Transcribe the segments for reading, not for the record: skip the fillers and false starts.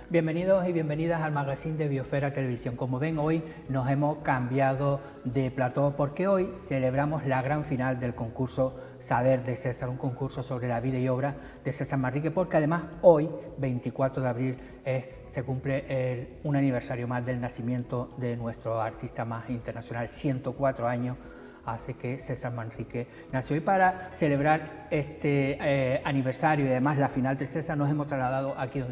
Bienvenidos y bienvenidas al magazine de Biosfera Televisión. Como ven, hoy nos hemos cambiado de plató porque hoy celebramos la gran final del concurso Saber de César, un concurso sobre la vida y obra de César Manrique, porque además hoy, 24 de abril, se cumple un aniversario más del nacimiento de nuestro artista más internacional, 104 años. Hace que César Manrique nació. Y para celebrar este aniversario y además la final de César, nos hemos trasladado aquí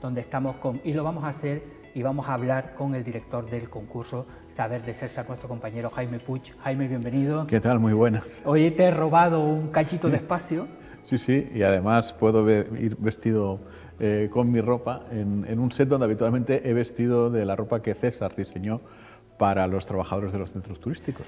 donde estamos y lo vamos a hacer y vamos a hablar con el director del concurso Saber de César, nuestro compañero Jaime Puig. Jaime, bienvenido. ¿Qué tal? Muy buenas. Hoy te he robado un cachito de espacio. Sí, y además puedo ir vestido con mi ropa en un set donde habitualmente he vestido de la ropa que César diseñó para los trabajadores de los centros turísticos.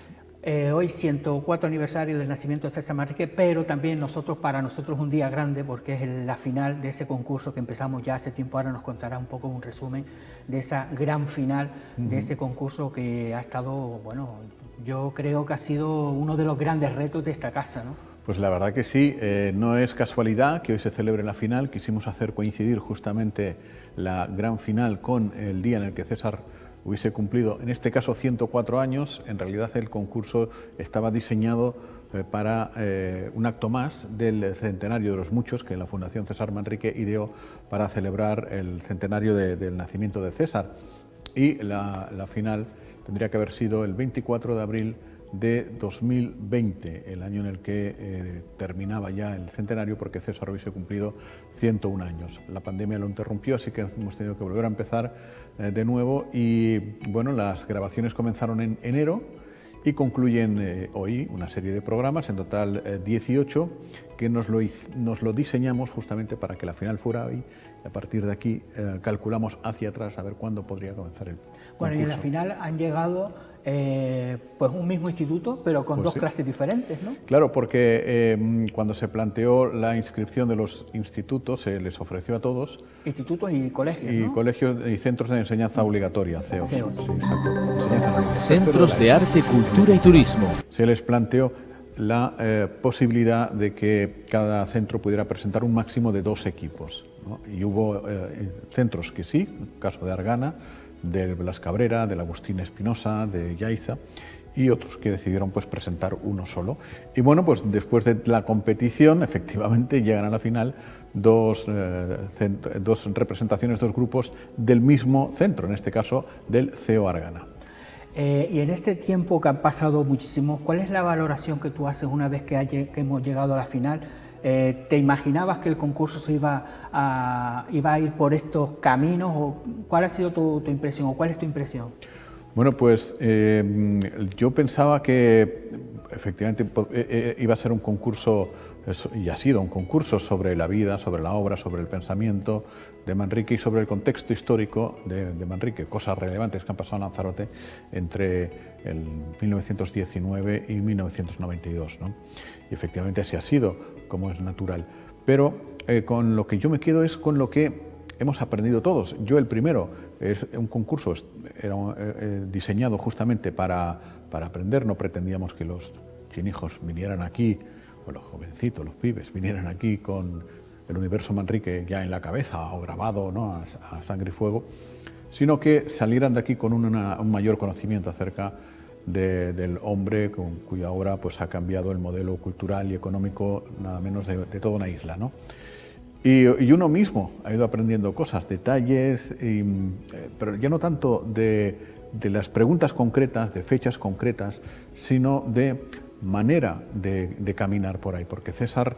Hoy 104 aniversario del nacimiento de César Manrique, pero también para nosotros un día grande porque es la final de ese concurso que empezamos ya hace tiempo. Ahora nos contará un poco un resumen de esa gran final de ese concurso que ha estado, bueno, yo creo que ha sido uno de los grandes retos de esta casa, ¿no? Pues la verdad que sí, no es casualidad que hoy se celebre la final. Quisimos hacer coincidir justamente la gran final con el día en el que César hubiese cumplido, en este caso, 104 años. En realidad el concurso estaba diseñado para un acto más del centenario de los muchos que la Fundación César Manrique ideó para celebrar el centenario del nacimiento de César. Y la final tendría que haber sido el 24 de abril de 2020, el año en el que terminaba ya el centenario, porque César hubiese cumplido 101 años. La pandemia lo interrumpió, así que hemos tenido que volver a empezar de nuevo y bueno, las grabaciones comenzaron en enero y concluyen hoy una serie de programas, en total 18, que nos lo diseñamos justamente para que la final fuera hoy. Y a partir de aquí calculamos hacia atrás a ver cuándo podría comenzar el concurso. Bueno, y en la final han llegado pues un mismo instituto, pero con dos clases diferentes, ¿no? Claro, porque cuando se planteó la inscripción de los institutos, se les ofreció a todos. Institutos y colegios, ¿no? Colegios y centros de enseñanza obligatoria, CEOs. Sí, exacto. Centros de arte, cultura y turismo. Se les planteó la posibilidad de que cada centro pudiera presentar un máximo de 2 equipos, ¿no? Y hubo centros que sí, en el caso de Argana, de Blas Cabrera, del Agustín Espinosa, de Yaiza, y otros que decidieron pues presentar uno solo. Y bueno, pues después de la competición, efectivamente llegan a la final dos representaciones, 2 grupos del mismo centro, en este caso del CEO Argana. Y en este tiempo que han pasado muchísimos, ¿cuál es la valoración que tú haces una vez que hemos llegado a la final? ¿Te imaginabas que el concurso se iba a ir por estos caminos? ¿O cuál ha sido tu impresión o cuál es tu impresión? Bueno, pues yo pensaba que efectivamente iba a ser un concurso, y ha sido un concurso sobre la vida, sobre la obra, sobre el pensamiento de Manrique y sobre el contexto histórico de Manrique, cosas relevantes que han pasado en Lanzarote entre el 1919 y 1992, ¿no? Y efectivamente así ha sido, como es natural. Pero con lo que yo me quedo es con lo que hemos aprendido todos. Yo el primero, es un concurso diseñado justamente para aprender. No pretendíamos que los chinijos vinieran aquí, o los jovencitos, los pibes, vinieran aquí con el universo Manrique ya en la cabeza o grabado, ¿no?, a sangre y fuego, sino que salieran de aquí con un mayor conocimiento acerca del hombre cuya obra pues, ha cambiado el modelo cultural y económico, nada menos de toda una isla, ¿no? Y uno mismo ha ido aprendiendo cosas, detalles, pero ya no tanto de las preguntas concretas, de fechas concretas, sino de manera de caminar por ahí, porque César,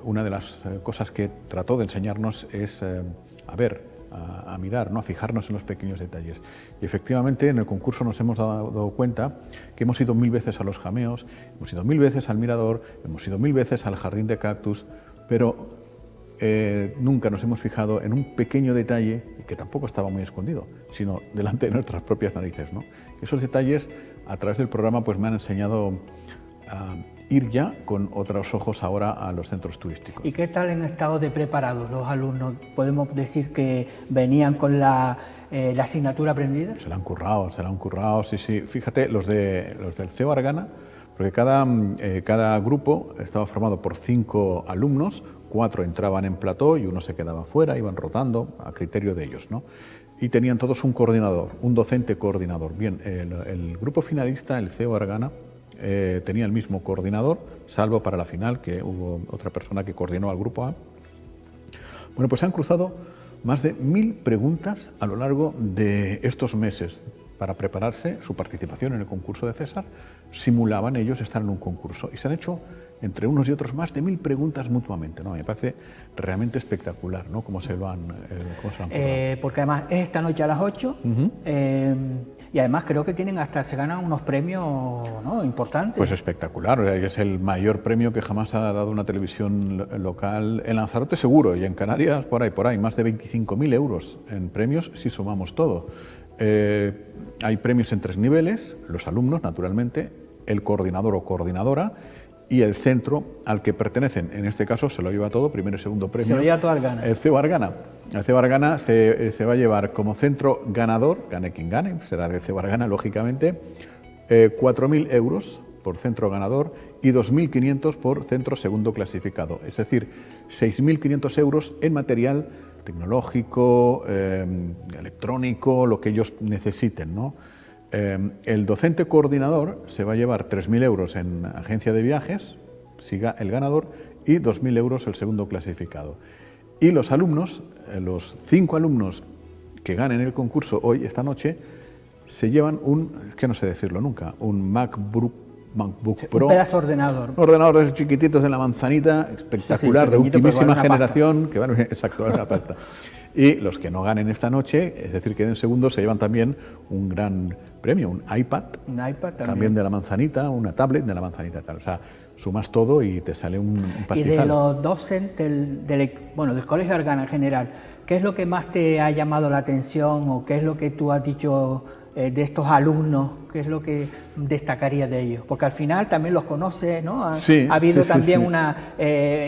una de las cosas que trató de enseñarnos es a ver, a mirar, ¿no?, a fijarnos en los pequeños detalles. Y efectivamente en el concurso nos hemos dado cuenta que hemos ido 1000 veces a los Jameos, hemos ido 1000 veces al Mirador, hemos ido 1000 veces al Jardín de Cactus, pero nunca nos hemos fijado en un pequeño detalle que tampoco estaba muy escondido, sino delante de nuestras propias narices, ¿no? Esos detalles a través del programa pues me han enseñado a ir ya con otros ojos ahora a los centros turísticos. ¿Y qué tal en estado de preparados los alumnos? ¿Podemos decir que venían con la asignatura aprendida? Se la han currado, sí, sí. Fíjate, los del CEU Argana, porque cada grupo estaba formado por 5 alumnos, 4 entraban en plató y 1 se quedaba fuera, iban rotando a criterio de ellos, ¿no? Y tenían todos un coordinador, un docente coordinador. Bien, el grupo finalista, el CEU Argana, tenía el mismo coordinador, salvo para la final, que hubo otra persona que coordinó al grupo A. Bueno, pues se han cruzado más de 1000 preguntas a lo largo de estos meses para prepararse su participación en el concurso de César. Simulaban ellos estar en un concurso y se han hecho entre unos y otros más de 1000 preguntas mutuamente, ¿no? Me parece realmente espectacular, ¿no? Cómo se lo han currado. Porque además es esta noche a las 8 y además creo que se ganan unos premios, ¿no?, importantes. Pues espectacular, es el mayor premio que jamás ha dado una televisión local en Lanzarote seguro, y en Canarias por ahí, más de 25.000 euros en premios si sumamos todo. Hay premios en 3 niveles, los alumnos naturalmente, el coordinador o coordinadora y el centro al que pertenecen. En este caso se lo lleva todo, primero y segundo premio. Se lo lleva todo Argana. El CEU Argana. El CEU Argana se va a llevar como centro ganador, gane quien gane, será del CEU Argana lógicamente, 4.000 euros por centro ganador y 2.500 por centro segundo clasificado. Es decir, 6.500 euros en material tecnológico, electrónico, lo que ellos necesiten, ¿no? El docente coordinador se va a llevar 3.000 euros en agencia de viajes, siga el ganador, y 2.000 euros el segundo clasificado. Y los alumnos, los 5 alumnos que ganen el concurso esta noche, se llevan que no sé decirlo nunca, un MacBook Pro. Un pedazo ordenador. Un ordenador de esos chiquititos en la manzanita, espectacular, de ultimísima generación, que vale, exacto, vale una pasta. Y los que no ganen esta noche, es decir, queden segundos, se llevan también un gran premio, un iPad. Un iPad también de la manzanita, una tablet de la manzanita, tal. O sea, sumas todo y te sale un pastizal. Y de los docentes del Colegio Argana en general, ¿qué es lo que más te ha llamado la atención o qué es lo que tú has dicho de estos alumnos? ¿Qué es lo que destacarías de ellos? Porque al final también los conoces, ¿no? Ha habido también una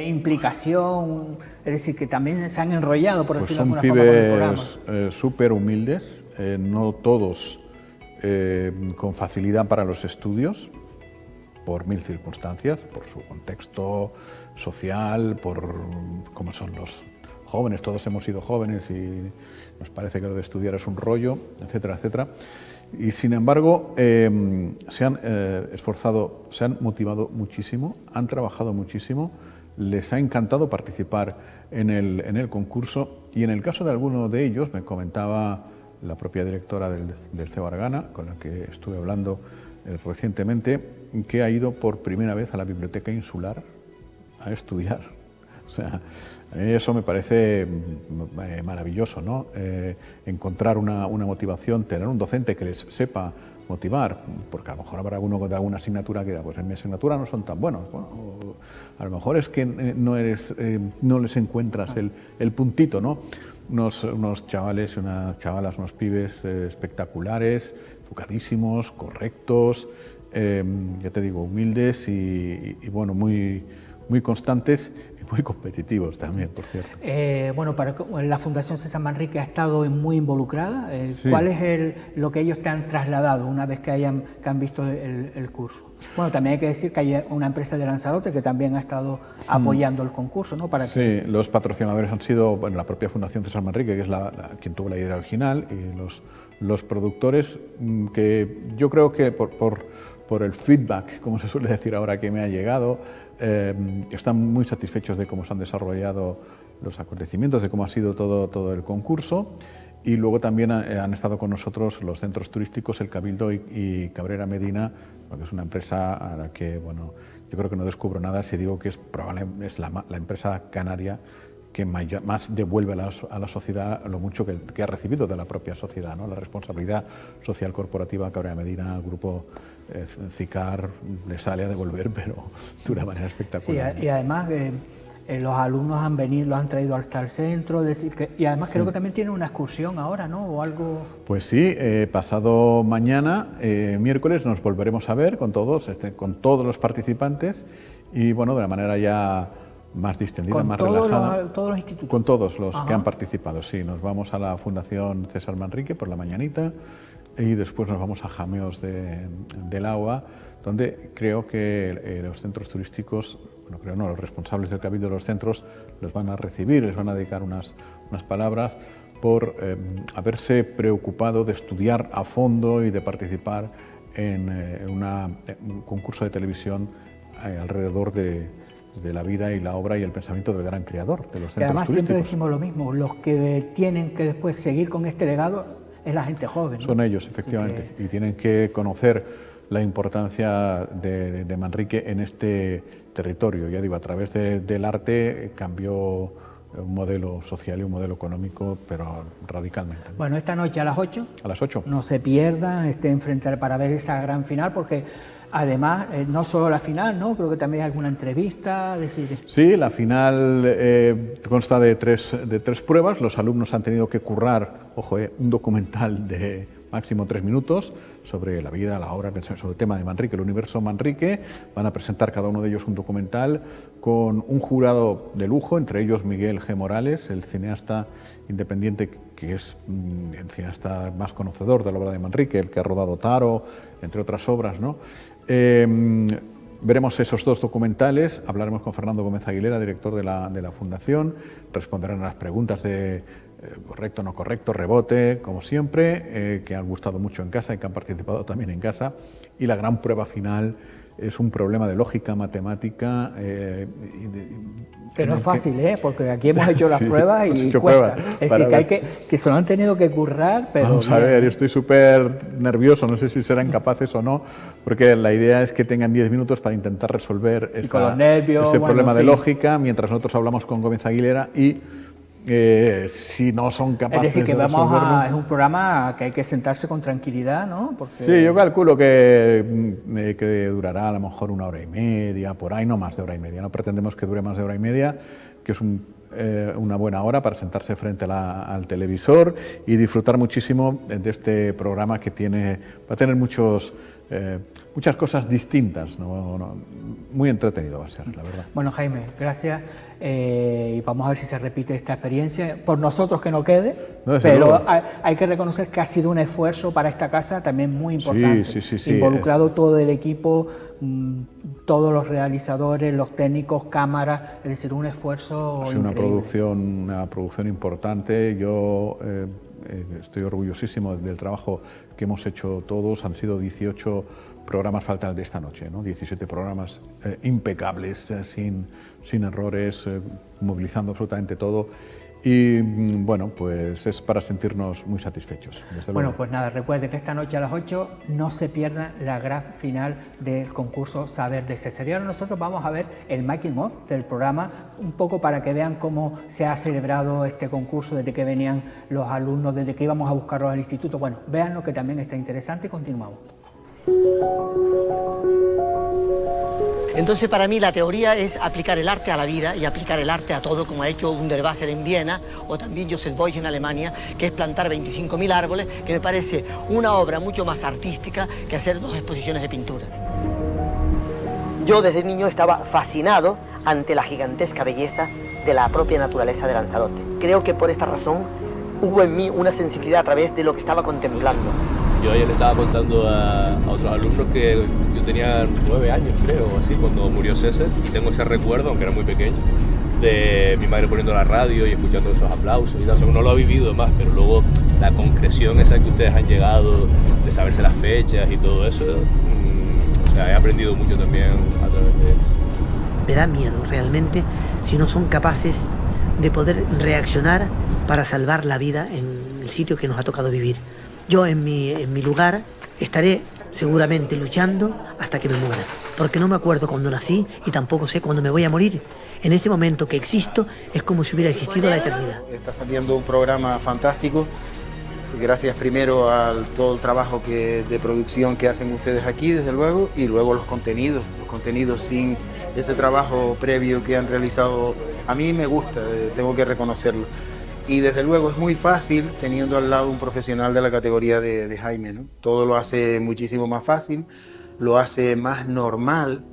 implicación, es decir, que también se han enrollado, por decirlo de alguna forma, con el programa. Son pibes súper humildes, no todos con facilidad para los estudios, por 1000 circunstancias, por su contexto social, por cómo son los jóvenes, todos hemos sido jóvenes y nos parece que lo de estudiar es un rollo, etcétera, etcétera. Y sin embargo, se han esforzado, se han motivado muchísimo, han trabajado muchísimo, les ha encantado participar en el concurso, y en el caso de alguno de ellos, me comentaba la propia directora del CEU Argana, con la que estuve hablando recientemente, que ha ido por primera vez a la Biblioteca Insular a estudiar. O sea, a mí eso me parece maravilloso, ¿no? Encontrar una motivación, tener un docente que les sepa motivar, porque a lo mejor habrá alguno de alguna asignatura que dirá, pues en mi asignatura no son tan buenos. Bueno, a lo mejor es que no les encuentras el puntito, ¿no? Unos chavales y unas chavalas, unos pibes espectaculares, educadísimos, correctos, ya te digo, humildes y bueno, muy constantes y muy competitivos también, por cierto. Bueno, la Fundación César Manrique ha estado muy involucrada. Sí. ¿Cuál es lo que ellos te han trasladado una vez que han visto el curso? Bueno, también hay que decir que hay una empresa de Lanzarote que también ha estado apoyando el concurso, ¿no? Sí, los patrocinadores han sido la propia Fundación César Manrique, que es quien tuvo la idea original, y los productores, que yo creo que por el feedback, como se suele decir ahora, que me ha llegado, están muy satisfechos de cómo se han desarrollado los acontecimientos, de cómo ha sido todo el concurso. Y luego también han estado con nosotros los centros turísticos, el Cabildo y Cabrera Medina, que es una empresa a la que, bueno, yo creo que no descubro nada si digo que es la empresa canaria que más devuelve a la sociedad lo mucho que ha recibido de la propia sociedad, ¿no? La responsabilidad social corporativa Cabrera Medina, el grupo CICAR, le sale a devolver, pero de una manera espectacular. Sí, y además los alumnos han venido, los han traído hasta el centro, decir que, y además creo que también tienen una excursión ahora, ¿no? O algo. Pues sí, pasado mañana, miércoles, nos volveremos a ver con todos los participantes y bueno, de la manera ya más distendida, más relajada. ¿Todos los institutos? Con todos los que han participado, sí. Nos vamos a la Fundación César Manrique por la mañanita y después nos vamos a Jameos del Agua, donde creo que los centros turísticos, los responsables del Cabildo de los centros los van a recibir, les van a dedicar unas palabras por haberse preocupado de estudiar a fondo y de participar en un concurso de televisión alrededor de la vida y la obra y el pensamiento del gran creador de los centros turísticos. Además siempre decimos lo mismo, los que tienen que después seguir con este legado es la gente joven, ¿no? Son ellos, efectivamente, y tienen que conocer la importancia de Manrique en este territorio. Ya digo, a través del arte cambió un modelo social y un modelo económico, pero radicalmente. Bueno, esta noche a las 8. A las 8. No se pierdan, enfrentar para ver esa gran final, porque además no solo la final, ¿no? Creo que también hay alguna entrevista. Sí, la final consta de tres pruebas. Los alumnos han tenido que currar, un documental de máximo 3 minutos sobre la vida, la obra, sobre el tema de Manrique, el universo Manrique. Van a presentar cada uno de ellos un documental con un jurado de lujo, entre ellos Miguel G. Morales, el cineasta independiente que es el cineasta más conocedor de la obra de Manrique, el que ha rodado Taro, entre otras obras, ¿no? Veremos esos 2 documentales, hablaremos con Fernando Gómez Aguilera, director de la Fundación, responderán a las preguntas de correcto, no correcto, rebote, como siempre, que han gustado mucho en casa y que han participado también en casa. Y la gran prueba final es un problema de lógica matemática. Que no es fácil, porque aquí hemos hecho las pruebas y cuesta. Pruebas, es decir, que se lo han tenido que currar, pero... Vamos a ver, yo estoy súper nervioso, no sé si serán capaces o no, porque la idea es que tengan 10 minutos para intentar resolver ese problema de lógica, mientras nosotros hablamos con Gómez Aguilera y... si no son capaces es decir, que de resolverlo. Es un programa que hay que sentarse con tranquilidad, ¿no? Porque... Sí, yo calculo que durará a lo mejor 1 hora y media, por ahí, no más de 1 hora y media. No pretendemos que dure más de 1 hora y media, que es una buena hora para sentarse frente al televisor y disfrutar muchísimo de este programa que va a tener muchas cosas distintas, ¿no? Muy entretenido va a ser, la verdad. Bueno, Jaime, gracias. Y vamos a ver si se repite esta experiencia. Por nosotros que no quede, pero hay que reconocer que ha sido un esfuerzo para esta casa también muy importante. Sí, involucrado todo el equipo, todos los realizadores, los técnicos, cámaras, es decir, un esfuerzo increíble. Una producción importante. Yo estoy orgullosísimo del trabajo que hemos hecho todos. Han sido 18 programas, falta el de esta noche, ¿no? 17 programas impecables, sin errores, movilizando absolutamente todo. Y bueno, pues es para sentirnos muy satisfechos. Bueno, pues nada, recuerden que esta noche a las 8 no se pierda la gran final del concurso Saber de César. Y ahora nosotros vamos a ver el making of del programa, un poco para que vean cómo se ha celebrado este concurso, desde que venían los alumnos, desde que íbamos a buscarlos al instituto. Bueno, véanlo, que también está interesante, y continuamos. Entonces, para mí la teoría es aplicar el arte a la vida y aplicar el arte a todo, como ha hecho Wunderwasser en Viena o también Joseph Beuys en Alemania, que es plantar 25.000 árboles, que me parece una obra mucho más artística que hacer 2 exposiciones de pintura. Yo desde niño estaba fascinado ante la gigantesca belleza de la propia naturaleza de Lanzarote. Creo que por esta razón hubo en mí una sensibilidad a través de lo que estaba contemplando. Yo ayer le estaba contando a otros alumnos que yo tenía 9 años, creo, o así, cuando murió César, y tengo ese recuerdo, aunque era muy pequeño, de mi madre poniendo la radio y escuchando esos aplausos y tal. O sea, uno lo ha vivido más, pero luego la concreción esa que ustedes han llegado, de saberse las fechas y todo eso, o sea, he aprendido mucho también a través de eso. Me da miedo realmente si no son capaces de poder reaccionar para salvar la vida en el sitio que nos ha tocado vivir. Yo en mi lugar estaré seguramente luchando hasta que me muera, porque no me acuerdo cuando nací y tampoco sé cuándo me voy a morir. En este momento que existo es como si hubiera existido la eternidad. Está saliendo un programa fantástico, gracias primero a todo el trabajo de producción que hacen ustedes aquí, desde luego, y luego los contenidos sin ese trabajo previo que han realizado. A mí me gusta, tengo que reconocerlo. Y desde luego es muy fácil teniendo al lado un profesional de la categoría de Jaime, ¿no? Todo lo hace muchísimo más fácil, lo hace más normal,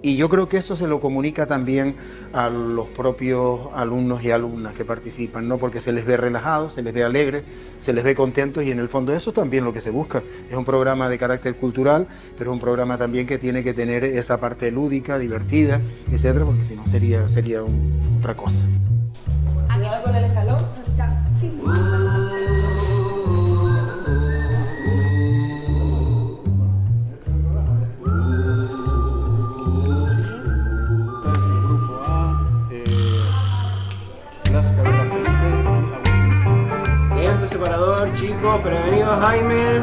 y yo creo que eso se lo comunica también a los propios alumnos y alumnas que participan, ¿no? Porque se les ve relajados, se les ve alegres, se les ve contentos, y en el fondo eso también lo que se busca. Es un programa de carácter cultural, pero es un programa también que tiene que tener esa parte lúdica, divertida, etcétera, porque si no sería otra cosa. Cuidado con el escalón. Viento separador, chicos, prevenido Jaime.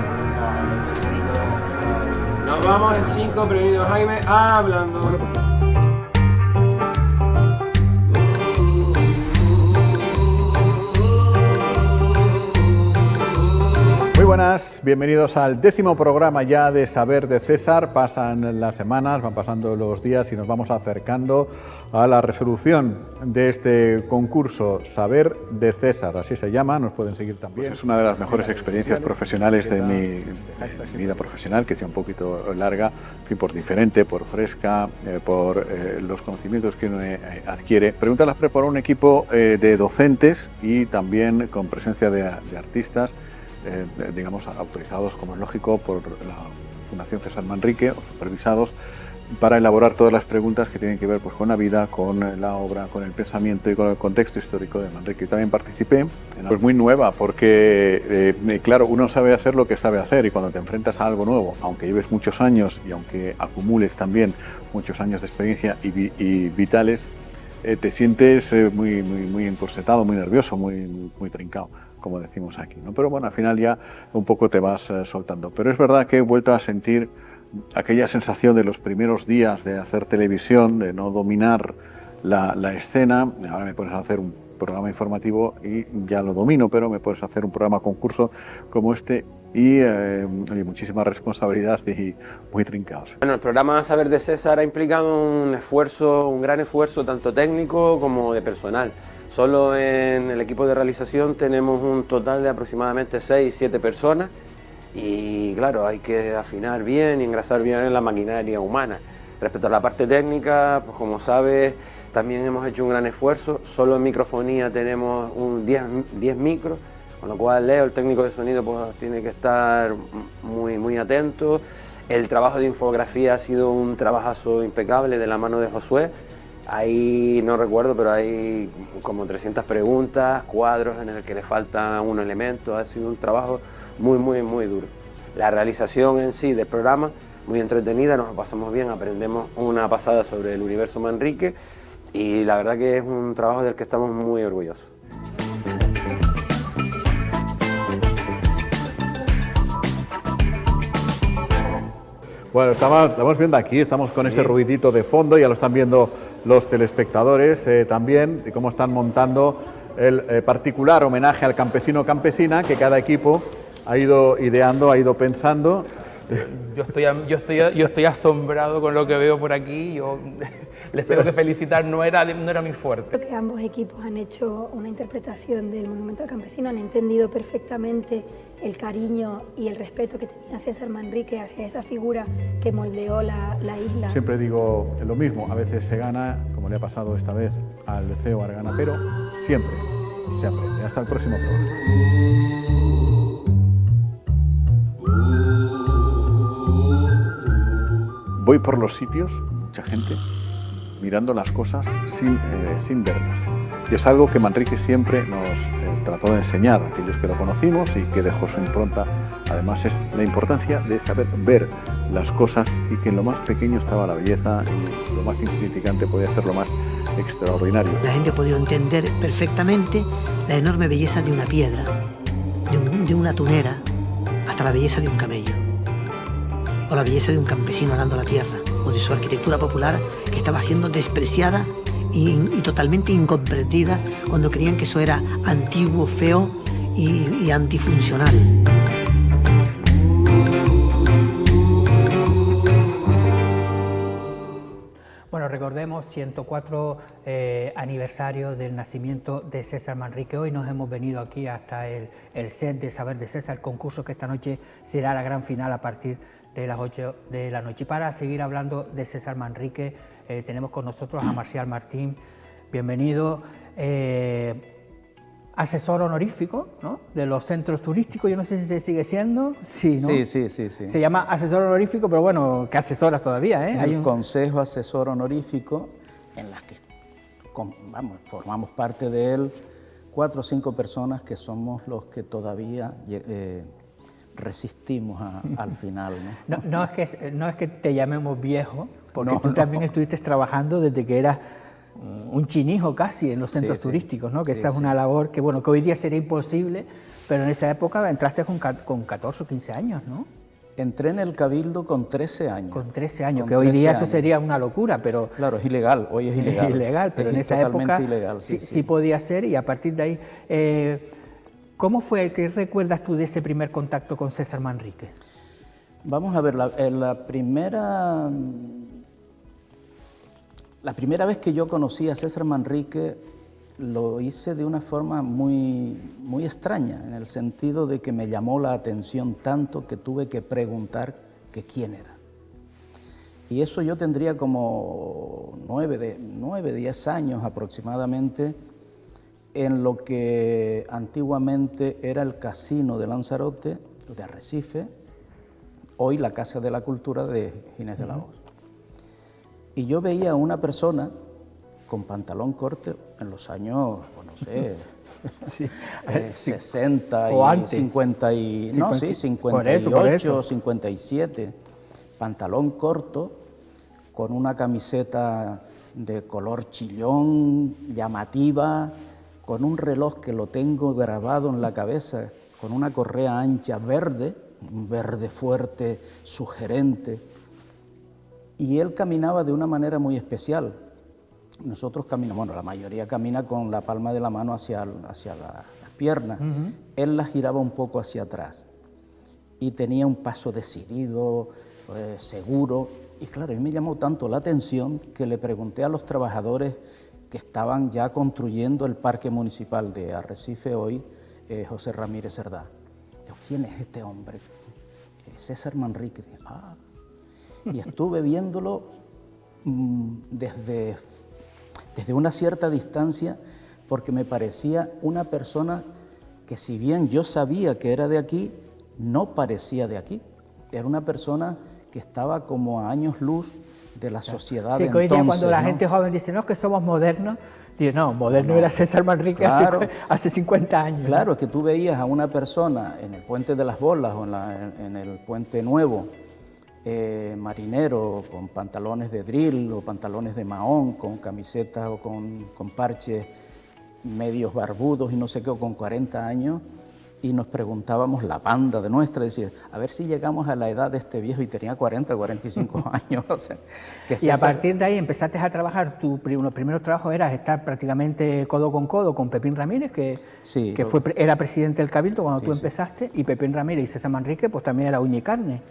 Nos vamos en 5, prevenido Jaime, hablando. Muy buenas, bienvenidos al 10º programa ya de Saber de César. Pasan las semanas, van pasando los días y nos vamos acercando a la resolución de este concurso Saber de César, así se llama, nos pueden seguir también. Pues es una de las mejores experiencias profesionales de mi vida profesional, que sea un poquito larga, en fin, por diferente, por fresca, por los conocimientos que uno adquiere. Preguntas las preparó un equipo de docentes y también con presencia de artistas, digamos, autorizados, como es lógico, por la Fundación César Manrique, o supervisados, para elaborar todas las preguntas que tienen que ver, pues, con la vida, con la obra, con el pensamiento y con el contexto histórico de Manrique. Yo también participé, pues muy nueva, porque, claro, uno sabe hacer lo que sabe hacer, y cuando te enfrentas a algo nuevo, aunque lleves muchos años y aunque acumules también muchos años de experiencia y vitales, te sientes muy encorsetado, muy nervioso, muy trincado, como decimos aquí, ¿no? Pero bueno, al final ya un poco te vas soltando. Pero es verdad que he vuelto a sentir aquella sensación de los primeros días de hacer televisión, de no dominar la escena. Ahora me pones a hacer un programa informativo y ya lo domino, pero me puedes hacer un programa concurso como este y muchísima responsabilidad y muy trincados. Bueno, el programa Saber de César ha implicado un gran esfuerzo tanto técnico como de personal. Solo en el equipo de realización tenemos un total de aproximadamente 6-7 personas, y claro, hay que afinar bien y engrasar bien la maquinaria humana. Respecto a la parte técnica, pues como sabes, también hemos hecho un gran esfuerzo. Solo en microfonía tenemos 10 micros, con lo cual Leo, el técnico de sonido, pues tiene que estar muy atento. El trabajo de infografía ha sido un trabajazo impecable de la mano de Josué. Ahí no recuerdo, pero hay como 300 preguntas, cuadros en el que le falta un elemento. Ha sido un trabajo muy duro. La realización en sí del programa, muy entretenida, nos lo pasamos bien, aprendemos una pasada sobre el universo Manrique, y la verdad que es un trabajo del que estamos muy orgullosos. Bueno, estamos viendo aquí, estamos con ese ruidito de fondo, ya lo están viendo los telespectadores también, de cómo están montando el particular homenaje al campesino o campesina que cada equipo ha ido ideando, ha ido pensando. Yo estoy asombrado con lo que veo por aquí. Yo les tengo que felicitar, no era mi fuerte. Creo que ambos equipos han hecho una interpretación del monumento al campesino, han entendido perfectamente el cariño y el respeto que tenía César Manrique hacia esa figura que moldeó la isla. Siempre digo lo mismo, a veces se gana, como le ha pasado esta vez al CEO Argana, pero siempre se aprende. Hasta el próximo programa. Voy por los sitios, mucha gente, mirando las cosas sin verlas. Y es algo que Manrique siempre nos trató de enseñar a aquellos que lo conocimos y que dejó su impronta. Además, es la importancia de saber ver las cosas, y que en lo más pequeño estaba la belleza y lo más insignificante podía ser lo más extraordinario. La gente ha podido entender perfectamente la enorme belleza de una piedra, de una tunera, hasta la belleza de un camello, o la belleza de un campesino arando la tierra, o de su arquitectura popular que estaba siendo despreciada y totalmente incomprendida cuando creían que eso era antiguo, feo y antifuncional. Bueno, recordemos, 104 aniversario del nacimiento de César Manrique. Hoy nos hemos venido aquí hasta el set de Saber de César, el concurso que esta noche será la gran final a partir de las 8 de la noche. Y para seguir hablando de César Manrique, tenemos con nosotros a Marcial Martín. Bienvenido. Asesor honorífico, ¿no?, de los centros turísticos. Yo no sé si se sigue siendo. Sí, ¿no? Sí. Se llama asesor honorífico, pero bueno, ¿qué asesoras todavía? Hay un consejo asesor honorífico en las que formamos parte de él 4 o 5 personas que somos los que todavía resistimos al final, ¿no? No es que te llamemos viejo, porque tú también estuviste trabajando desde que eras un chinijo casi en los centros turísticos, ¿no? Que esa es una labor que, bueno, que hoy día sería imposible, pero en esa época entraste con 14 o 15 años, ¿no? Entré en el Cabildo con 13 años. Con 13 años, que hoy día eso sería una locura, pero... Claro, es ilegal, hoy es ilegal. Es ilegal, pero en esa época ilegal, sí podía ser, y a partir de ahí... ¿Cómo fue? ¿Qué recuerdas tú de ese primer contacto con César Manrique? Vamos a ver, la primera vez que yo conocí a César Manrique lo hice de una forma muy extraña, en el sentido de que me llamó la atención tanto que tuve que preguntar que quién era. Y eso yo tendría como 9, 10 años aproximadamente, en lo que antiguamente era el Casino de Lanzarote, de Arrecife, hoy la Casa de la Cultura de Ginés de la Hoz. Y yo veía a una persona con pantalón corto en los años, pues no sé, 60 o y antes. 58, 57, pantalón corto, con una camiseta de color chillón, llamativa, con un reloj que lo tengo grabado en la cabeza, con una correa ancha verde, un verde fuerte, sugerente. Y él caminaba de una manera muy especial. Nosotros caminamos, bueno, la mayoría camina con la palma de la mano hacia las piernas. Él la giraba un poco hacia atrás y tenía un paso decidido, seguro. Y claro, a mí me llamó tanto la atención que le pregunté a los trabajadores que estaban ya construyendo el parque municipal de Arrecife hoy, José Ramírez Cerdá. ¿Quién es este hombre? César Manrique. Y estuve viéndolo desde una cierta distancia, porque me parecía una persona que, si bien yo sabía que era de aquí, no parecía de aquí. Era una persona que estaba como a años luz de la sociedad de entonces. Sí, que hoy día cuando la gente joven dice, no, que somos modernos, digo, no, moderno era César Manrique, claro, hace 50 años. Claro, ¿no? Que tú veías a una persona en el Puente de las Bolas o en el Puente Nuevo, marinero, con pantalones de drill o pantalones de mahón, con camisetas o con parches medios barbudos y no sé qué, o con 40 años, y nos preguntábamos, la banda de nuestra, decía, a ver si llegamos a la edad de este viejo, y tenía 40, 45 años. O sea, y a partir de ahí empezaste a trabajar, los primeros trabajos eras estar prácticamente codo con Pepín Ramírez, que era presidente del Cabildo cuando tú empezaste, y Pepín Ramírez y César Manrique pues también era uña y carne.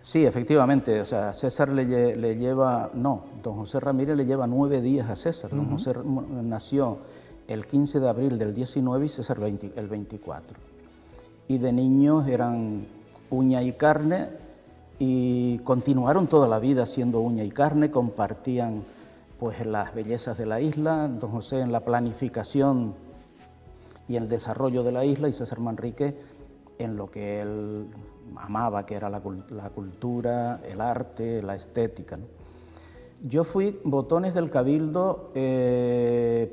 Sí, efectivamente, o sea, César le lleva, no, don José Ramírez le lleva 9 días a César. Don José nació el 15 de abril del 19 y César el 24. Y de niños eran uña y carne y continuaron toda la vida siendo uña y carne, compartían pues las bellezas de la isla, don José en la planificación y el desarrollo de la isla, y César Manrique en lo que él amaba, que era la cultura, el arte, la estética, ¿no? Yo fui botones del Cabildo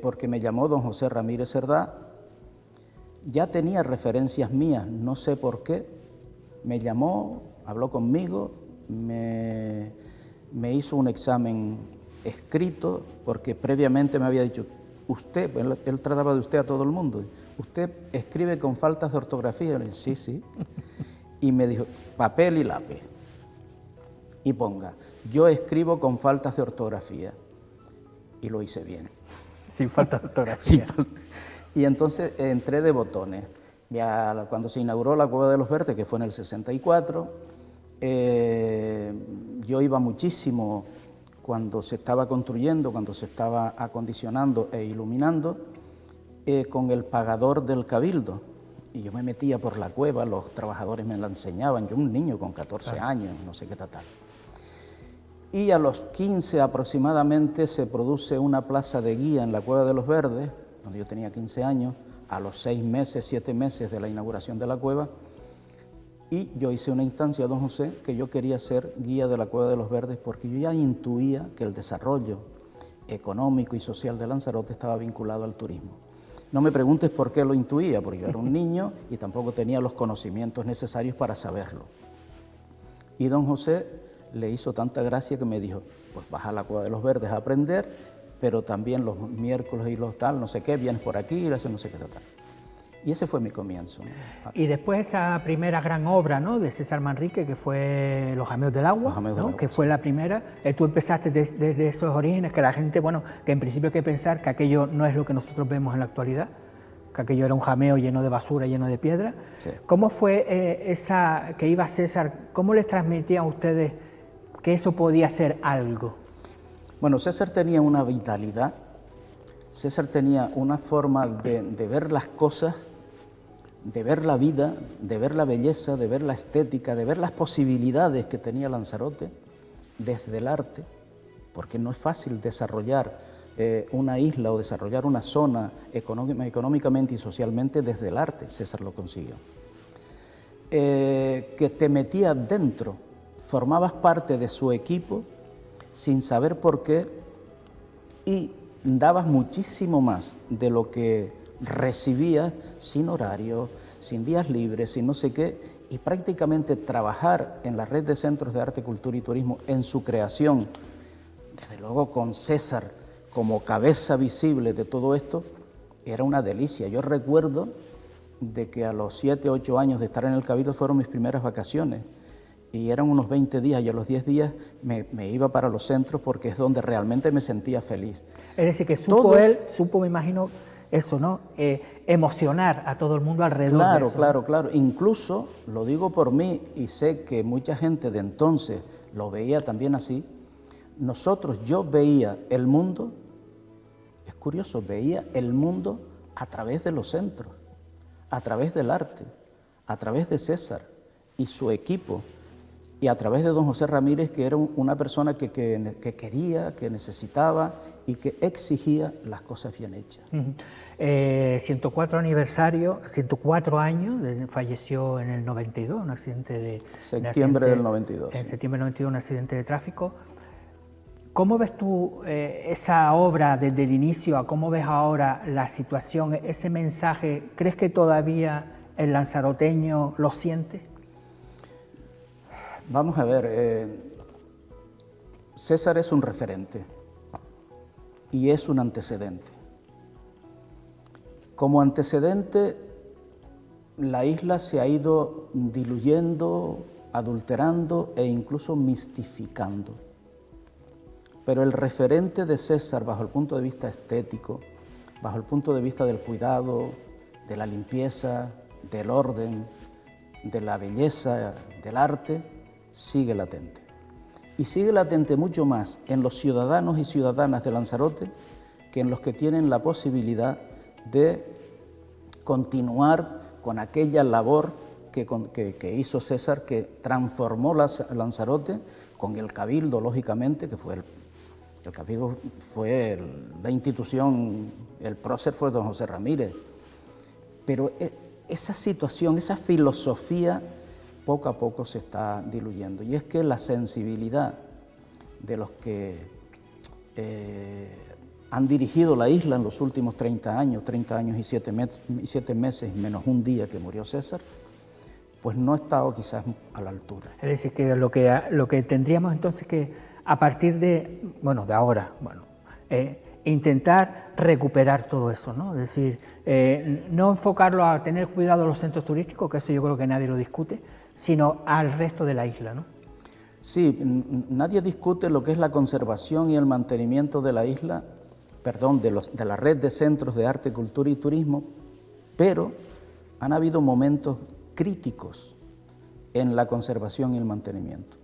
porque me llamó don José Ramírez Cerdá. Ya tenía referencias mías, no sé por qué. Me llamó, habló conmigo, me hizo un examen escrito, porque previamente me había dicho, usted, él trataba de usted a todo el mundo, ¿usted escribe con faltas de ortografía? Yo le dije, sí. Y me dijo, papel y lápiz, y ponga, yo escribo con faltas de ortografía. Y lo hice bien. Sin falta de ortografía. Y entonces entré de botones. Ya cuando se inauguró la Cueva de los Verdes, que fue en el 64, yo iba muchísimo cuando se estaba construyendo, cuando se estaba acondicionando e iluminando, con el pagador del cabildo. Y yo me metía por la cueva, los trabajadores me la enseñaban, yo un niño con 14 años, no sé qué tal. Y a los 15 aproximadamente se produce una plaza de guía en la Cueva de los Verdes, cuando yo tenía 15 años, a los 6 meses, 7 meses de la inauguración de la cueva, y yo hice una instancia, don José, que yo quería ser guía de la Cueva de los Verdes porque yo ya intuía que el desarrollo económico y social de Lanzarote estaba vinculado al turismo. No me preguntes por qué lo intuía, porque yo era un niño y tampoco tenía los conocimientos necesarios para saberlo. Y don José le hizo tanta gracia que me dijo, pues vas a la Cueva de los Verdes a aprender, pero también los miércoles y los tal, no sé qué, vienes por aquí y haces no sé qué tal. Y ese fue mi comienzo, ¿no? Y después esa primera gran obra, ¿no?, de César Manrique, que fue Los Jameos del Agua, ¿no?, que fue la primera. Tú empezaste desde esos orígenes, que la gente, bueno, que en principio hay que pensar que aquello no es lo que nosotros vemos en la actualidad, que aquello era un jameo lleno de basura, lleno de piedra. Sí. ¿Cómo fue esa que iba César? ¿Cómo les transmitía a ustedes que eso podía ser algo? Bueno, César tenía una vitalidad, César tenía una forma de ver las cosas, de ver la vida, de ver la belleza, de ver la estética, de ver las posibilidades que tenía Lanzarote desde el arte, porque no es fácil desarrollar una isla o desarrollar una zona económicamente y socialmente desde el arte. César lo consiguió. Que te metía dentro, formabas parte de su equipo sin saber por qué y dabas muchísimo más de lo que recibías sin horario, sin días libres, sin no sé qué, y prácticamente trabajar en la red de centros de arte, cultura y turismo en su creación, desde luego con César como cabeza visible de todo esto, era una delicia. Yo recuerdo de que a los 7, 8 años de estar en el Cabildo fueron mis primeras vacaciones, y eran unos 20 días, y a los 10 días me iba para los centros porque es donde realmente me sentía feliz. Es decir, que supo, me imagino, eso, ¿no? Emocionar a todo el mundo alrededor de eso. Claro. Incluso, lo digo por mí, y sé que mucha gente de entonces lo veía también así, yo veía el mundo, es curioso, veía el mundo a través de los centros, a través del arte, a través de César y su equipo, y a través de don José Ramírez, que era una persona que quería, que necesitaba y que exigía las cosas bien hechas. 104 aniversario, 104 años, falleció en el 92, un accidente de... Septiembre del 92. En septiembre del 92, un accidente de tráfico. ¿Cómo ves tú esa obra desde el inicio a cómo ves ahora la situación, ese mensaje? ¿Crees que todavía el lanzaroteño lo siente? Vamos a ver, César es un referente y es un antecedente. Como antecedente, la isla se ha ido diluyendo, adulterando e incluso mistificando. Pero el referente de César, bajo el punto de vista estético, bajo el punto de vista del cuidado, de la limpieza, del orden, de la belleza, del arte, sigue latente. Y sigue latente mucho más en los ciudadanos y ciudadanas de Lanzarote que en los que tienen la posibilidad de continuar con aquella labor que hizo César, que transformó Lanzarote con el Cabildo, lógicamente, que fue el Cabildo fue la institución, el prócer fue don José Ramírez. Pero esa situación, esa filosofía, poco a poco se está diluyendo. Y es que la sensibilidad de los que han dirigido la isla en los últimos 30 años y 7 meses, menos un día que murió César, pues no ha estado quizás a la altura. Es decir, que lo que tendríamos entonces que, a partir de ahora, intentar recuperar todo eso, ¿no? Es decir, no enfocarlo a tener cuidado de los centros turísticos, que eso yo creo que nadie lo discute, sino al resto de la isla, ¿no? Sí, nadie discute lo que es la conservación y el mantenimiento de la isla, de la red de centros de arte, cultura y turismo, pero han habido momentos críticos en la conservación y el mantenimiento.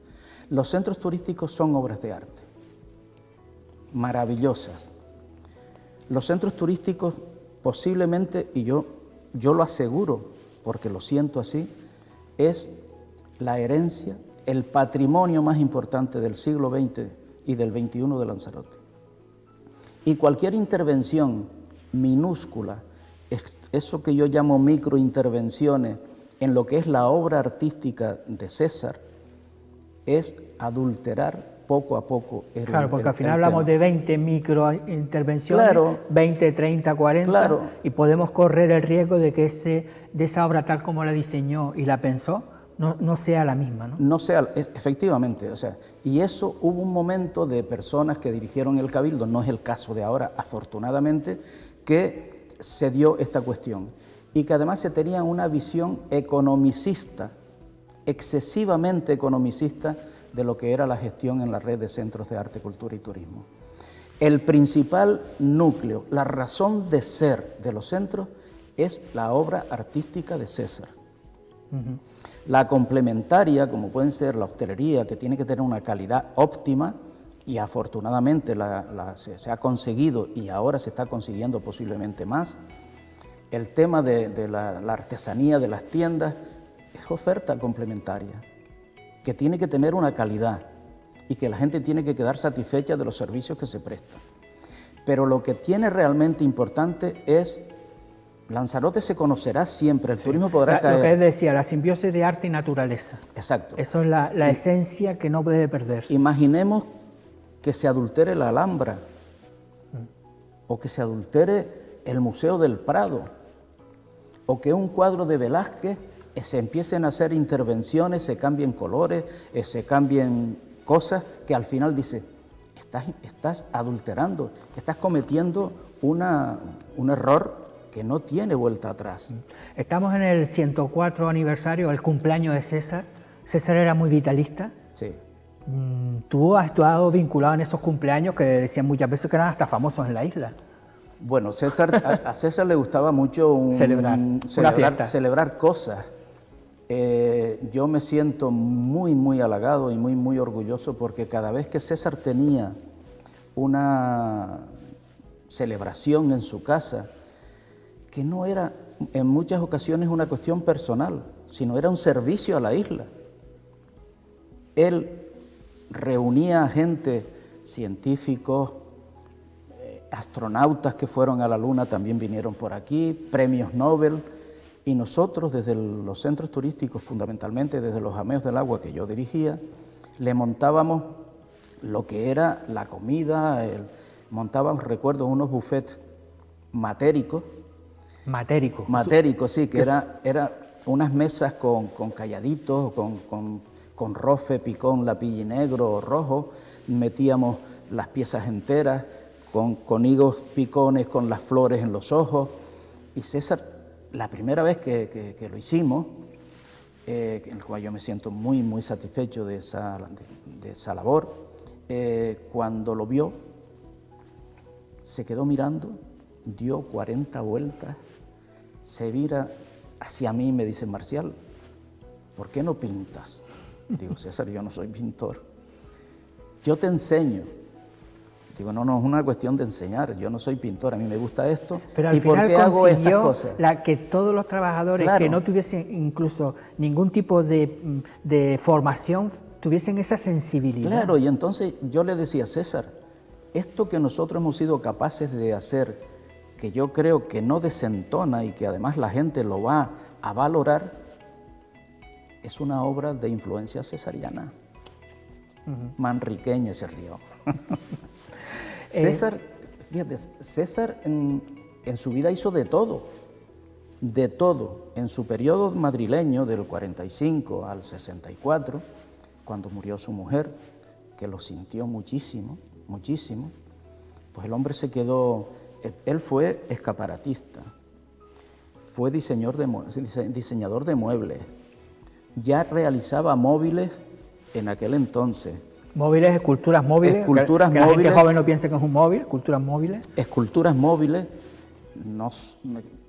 Los centros turísticos son obras de arte, maravillosas. Los centros turísticos posiblemente, y yo lo aseguro porque lo siento así, es la herencia, el patrimonio más importante del siglo XX y del XXI de Lanzarote. Y cualquier intervención minúscula, eso que yo llamo microintervenciones en lo que es la obra artística de César, es adulterar poco a poco el Claro, porque al final tema. hablamos de 20 microintervenciones, Claro. 20, 30, 40, Claro. y podemos correr el riesgo de que de esa obra tal como la diseñó y la pensó, no sea la misma, ¿no? No sea, efectivamente, o sea, y eso hubo un momento de personas que dirigieron el Cabildo, no es el caso de ahora, afortunadamente, que se dio esta cuestión y que además se tenía una visión economicista, excesivamente economicista, de lo que era la gestión en la red de centros de arte, cultura y turismo. El principal núcleo, la razón de ser de los centros es la obra artística de César. La complementaria, como pueden ser la hostelería, que tiene que tener una calidad óptima, y afortunadamente se ha conseguido y ahora se está consiguiendo posiblemente más. El tema de la artesanía de las tiendas es oferta complementaria, que tiene que tener una calidad y que la gente tiene que quedar satisfecha de los servicios que se prestan. Pero lo que tiene realmente importante es, Lanzarote se conocerá siempre, el turismo podrá caer. Lo que él decía, la simbiosis de arte y naturaleza. Exacto. Eso es la esencia que no debe perderse. Imaginemos que se adultere la Alhambra o que se adultere el Museo del Prado o que un cuadro de Velázquez se empiecen a hacer intervenciones, se cambien colores, se cambien cosas que al final dice, estás adulterando, estás cometiendo un error que no tiene vuelta atrás. Estamos en el 104 aniversario, el cumpleaños de César. César era muy vitalista. Sí. Tú has estado vinculado en esos cumpleaños que decían muchas veces que eran hasta famosos en la isla. Bueno, a César le gustaba mucho celebrar cosas. Yo me siento muy, muy halagado y muy, muy orgulloso porque cada vez que César tenía una celebración en su casa, que no era en muchas ocasiones una cuestión personal, sino era un servicio a la isla. Él reunía a gente, científicos, astronautas que fueron a la Luna también vinieron por aquí, premios Nobel, y nosotros desde los centros turísticos, fundamentalmente desde los Jameos del Agua que yo dirigía, le montábamos lo que era la comida, montábamos, recuerdo, unos buffets matéricos. Matéricos, sí, que era unas mesas con calladitos, con rofe, picón, lapilli negro o rojo, metíamos las piezas enteras, con higos picones, con las flores en los ojos, y César, la primera vez que lo hicimos, en el cual yo me siento muy, muy satisfecho de esa labor, cuando lo vio, se quedó mirando, dio 40 vueltas, se vira hacia mí y me dice, Marcial, ¿por qué no pintas? Digo, César, yo no soy pintor. Yo te enseño. Digo, no, es una cuestión de enseñar, yo no soy pintor, a mí me gusta esto. Pero al ¿Y por final qué hago estas cosas? Que todos los trabajadores Claro. que no tuviesen incluso ningún tipo de formación, tuviesen esa sensibilidad. Claro, y entonces yo le decía, César, esto que nosotros hemos sido capaces de hacer, que yo creo que no desentona y que además la gente lo va a valorar, es una obra de influencia cesariana. Manriqueña se rió. César, fíjate, César en su vida hizo de todo. En su periodo madrileño del 45 al 64, cuando murió su mujer, que lo sintió muchísimo, muchísimo, pues el hombre se quedó, él fue escaparatista, fue diseñador de muebles, ya realizaba móviles en aquel entonces. Móviles, esculturas móviles. Esculturas que móviles. La gente joven no piense que es un móvil, esculturas móviles. Esculturas móviles,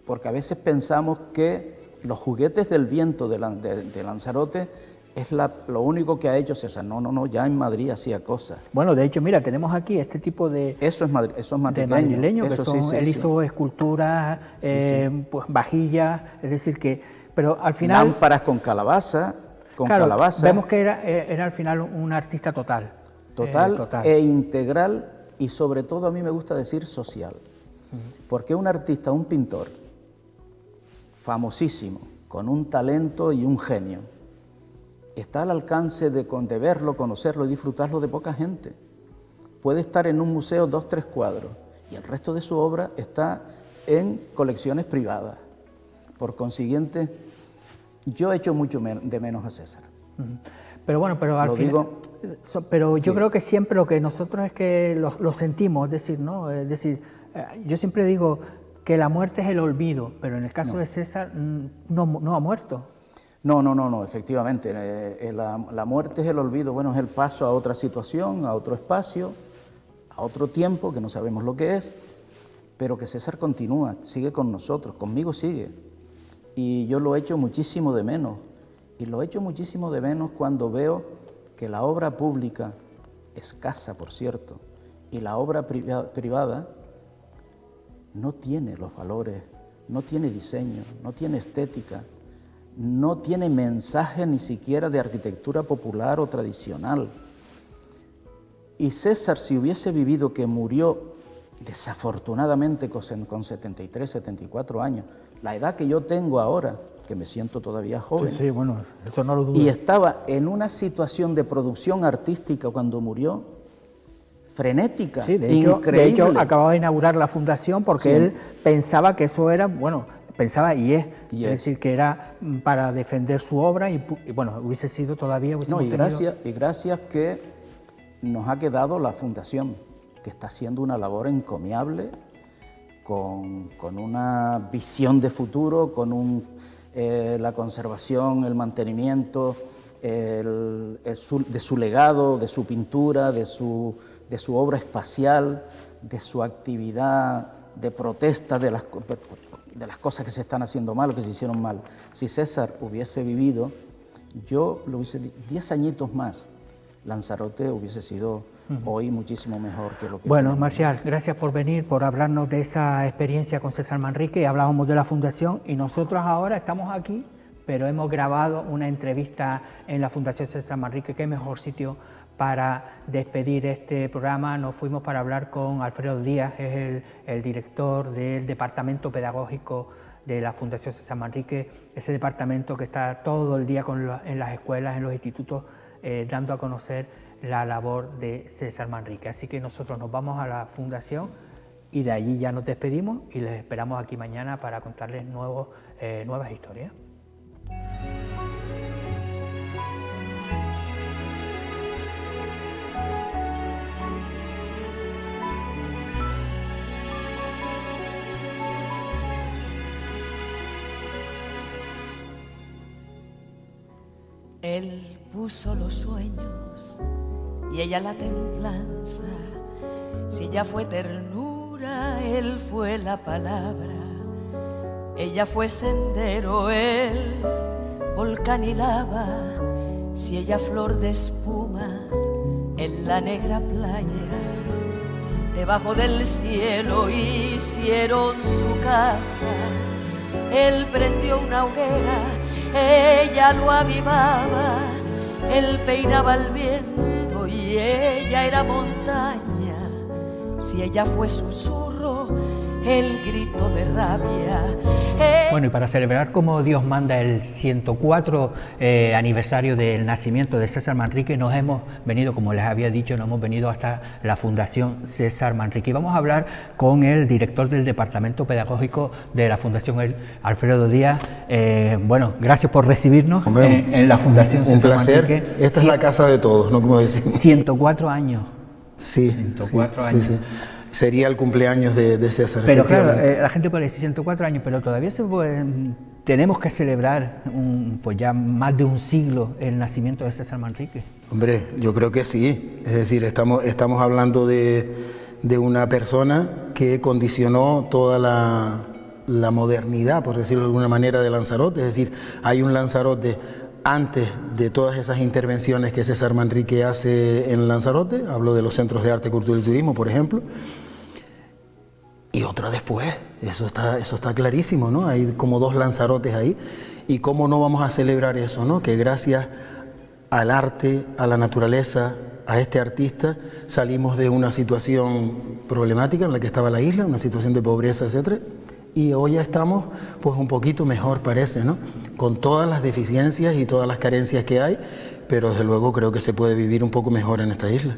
porque a veces pensamos que los juguetes del viento de Lanzarote Es lo único que ha hecho César. No, ya en Madrid hacía cosas. Bueno, de hecho, mira, tenemos aquí este tipo de... Eso es madrileño, que eso son, él hizo esculturas, pues vajillas, es decir que... Pero al final... Lámparas con calabaza, vemos que era al final un artista total. Total e integral, y sobre todo a mí me gusta decir social. Porque un artista, un pintor famosísimo, con un talento y un genio, está al alcance de verlo, conocerlo y disfrutarlo de poca gente. Puede estar en un museo 2 o 3 cuadros y el resto de su obra está en colecciones privadas. Por consiguiente, yo echo mucho de menos a César. Pero bueno, pero al final, pero yo creo que siempre lo que nosotros es que lo sentimos, es decir, ¿no? Es decir, yo siempre digo que la muerte es el olvido, pero en el caso de César no ha muerto. No, efectivamente, la muerte es el olvido, bueno, es el paso a otra situación, a otro espacio, a otro tiempo, que no sabemos lo que es, pero que César continúa, sigue con nosotros, conmigo sigue, y yo lo echo muchísimo de menos, y lo echo muchísimo de menos cuando veo que la obra pública, escasa por cierto, y la obra privada no tiene los valores, no tiene diseño, no tiene estética, no tiene mensaje ni siquiera de arquitectura popular o tradicional. Y César, si hubiese vivido, que murió desafortunadamente con 73, 74 años, la edad que yo tengo ahora, que me siento todavía joven, sí, bueno, eso no lo dudo. Y estaba en una situación de producción artística cuando murió, frenética, increíble. De hecho, acababa de inaugurar la fundación porque él pensaba que eso era, bueno, pensaba es decir, que era para defender su obra y bueno, hubiese sido todavía... gracias que nos ha quedado la fundación, que está haciendo una labor encomiable, con una visión de futuro, con la conservación, el mantenimiento de su legado, de su pintura, de su obra espacial, de su actividad de protesta de las cosas que se están haciendo mal o que se hicieron mal. Si César hubiese vivido, yo lo hubiese 10 añitos más, Lanzarote hubiese sido hoy muchísimo mejor que lo que... Bueno, Marcial, gracias por venir, por hablarnos de esa experiencia con César Manrique. Hablábamos de la fundación y nosotros ahora estamos aquí, pero hemos grabado una entrevista en la Fundación César Manrique. Qué mejor sitio para despedir este programa. Nos fuimos para hablar con Alfredo Díaz, es el director del Departamento Pedagógico de la Fundación César Manrique, ese departamento que está todo el día en las escuelas, en los institutos, dando a conocer la labor de César Manrique. Así que nosotros nos vamos a la Fundación y de allí ya nos despedimos y les esperamos aquí mañana para contarles nuevas historias. Él puso los sueños y ella la templanza. Si ella fue ternura, él fue la palabra. Ella fue sendero, él volcán y lava. Si ella flor de espuma en la negra playa. Debajo del cielo hicieron su casa. Él prendió una hoguera, ella lo avivaba, él peinaba el viento y ella era montaña. Si ella fue susurro, el grito de rabia. Bueno, y para celebrar como Dios manda el 104 aniversario del nacimiento de César Manrique, nos hemos venido, como les había dicho, nos hemos venido hasta la Fundación César Manrique. Y vamos a hablar con el director del Departamento Pedagógico de la Fundación, Alfredo Díaz. Bueno, gracias por recibirnos en la Fundación César Manrique. Un placer. Esta es la casa de todos, ¿no? Como decimos. 104 años. Sí, 104 años. Sí. Sería el cumpleaños de César. Pero claro, la gente puede decir 104 años, pero todavía tenemos que celebrar pues ya más de un siglo el nacimiento de César Manrique. Hombre, yo creo que sí. Es decir, estamos hablando de una persona que condicionó toda la modernidad, por decirlo de alguna manera, de Lanzarote. Es decir, hay un Lanzarote antes de todas esas intervenciones que César Manrique hace en Lanzarote, hablo de los centros de arte, cultura y turismo, por ejemplo, y otra después, eso está clarísimo, ¿no? Hay como 2 Lanzarotes ahí, y cómo no vamos a celebrar eso, ¿no? Que gracias al arte, a la naturaleza, a este artista, salimos de una situación problemática en la que estaba la isla, una situación de pobreza, etcétera, y hoy ya estamos pues un poquito mejor, parece, ¿no? Con todas las deficiencias y todas las carencias que hay, pero desde luego creo que se puede vivir un poco mejor en esta isla.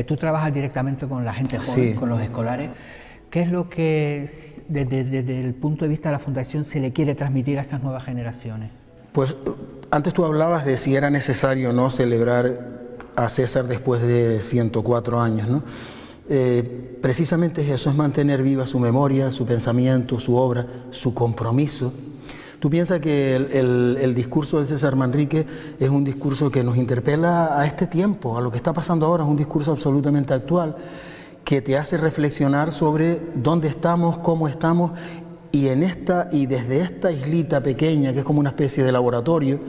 Tú trabajas directamente con la gente joven, sí, con los escolares. ¿Qué es lo que desde el punto de vista de la Fundación se le quiere transmitir a esas nuevas generaciones? Pues antes tú hablabas de si era necesario o no celebrar a César después de 104 años, ¿no? Precisamente eso, es mantener viva su memoria, su pensamiento, su obra, su compromiso. Tú piensas que el discurso de César Manrique es un discurso que nos interpela a este tiempo, a lo que está pasando ahora, es un discurso absolutamente actual, que te hace reflexionar sobre dónde estamos, cómo estamos, y desde esta islita pequeña, que es como una especie de laboratorio,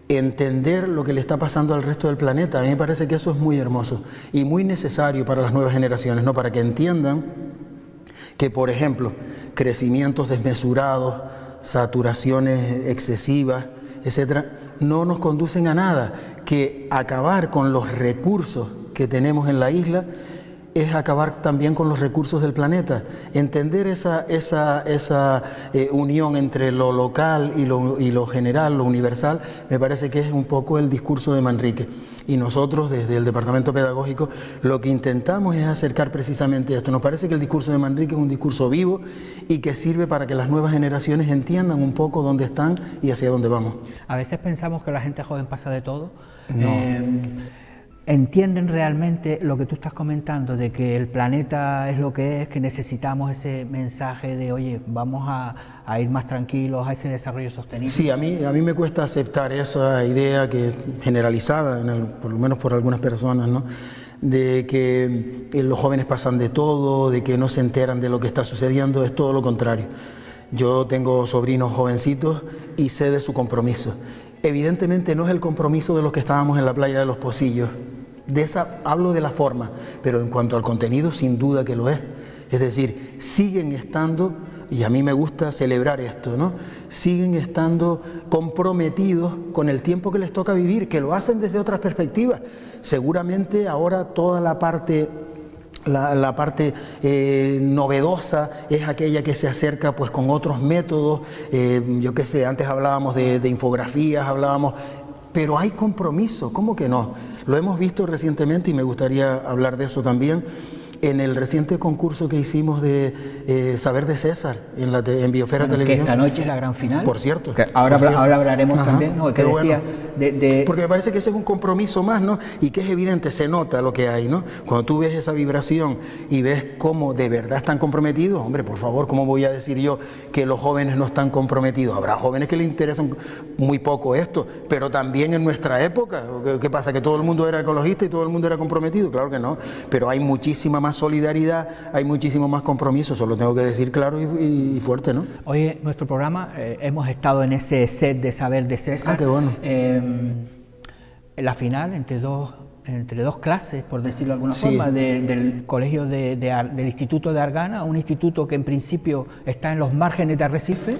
entender lo que le está pasando al resto del planeta. A mí me parece que eso es muy hermoso y muy necesario para las nuevas generaciones, ¿no? Para que entiendan que, por ejemplo, crecimientos desmesurados, saturaciones excesivas, etcétera, no nos conducen a nada, que acabar con los recursos que tenemos en la isla es acabar también con los recursos del planeta. Entender esa unión entre lo local y lo general, lo universal, me parece que es un poco el discurso de Manrique. Y nosotros, desde el Departamento Pedagógico, lo que intentamos es acercar precisamente esto. Nos parece que el discurso de Manrique es un discurso vivo y que sirve para que las nuevas generaciones entiendan un poco dónde están y hacia dónde vamos. A veces pensamos que la gente joven pasa de todo. No. ¿Entienden realmente lo que tú estás comentando, de que el planeta es lo que es, que necesitamos ese mensaje de, oye, vamos a ir más tranquilos a ese desarrollo sostenible? Sí, a mí me cuesta aceptar esa idea que generalizada, por lo menos por algunas personas, ¿no? De que los jóvenes pasan de todo, de que no se enteran de lo que está sucediendo. Es todo lo contrario. Yo tengo sobrinos jovencitos y sé de su compromiso. Evidentemente no es el compromiso de los que estábamos en la playa de Los Pocillos. Hablo de la forma, pero en cuanto al contenido, sin duda que lo es. Es decir, siguen estando, y a mí me gusta celebrar esto, ¿no? Siguen estando comprometidos con el tiempo que les toca vivir, que lo hacen desde otras perspectivas. Seguramente ahora toda la parte novedosa es aquella que se acerca pues con otros métodos, yo qué sé, antes hablábamos de infografías, pero hay compromiso, ¿cómo que no? Lo hemos visto recientemente y me gustaría hablar de eso también, en el reciente concurso que hicimos de Saber de César en Biosfera Televisión. Que esta noche es la gran final. Por cierto. Ahora hablaremos también, ¿no? Que decía, bueno. Porque me parece que ese es un compromiso más, ¿no? Y que es evidente, se nota lo que hay, ¿no? Cuando tú ves esa vibración y ves cómo de verdad están comprometidos, hombre, por favor, ¿cómo voy a decir yo que los jóvenes no están comprometidos? Habrá jóvenes que les interesan muy poco esto, pero también en nuestra época, ¿qué pasa? ¿Que todo el mundo era ecologista y todo el mundo era comprometido? Claro que no, pero hay muchísima más solidaridad, hay muchísimo más compromiso, eso lo tengo que decir claro y fuerte, ¿no? Hoy nuestro programa, hemos estado en ese set de Saber de César. Ah, qué bueno. En la final, entre dos clases, por decirlo de alguna forma, del colegio del Instituto de Argana, un instituto que en principio está en los márgenes de Arrecife,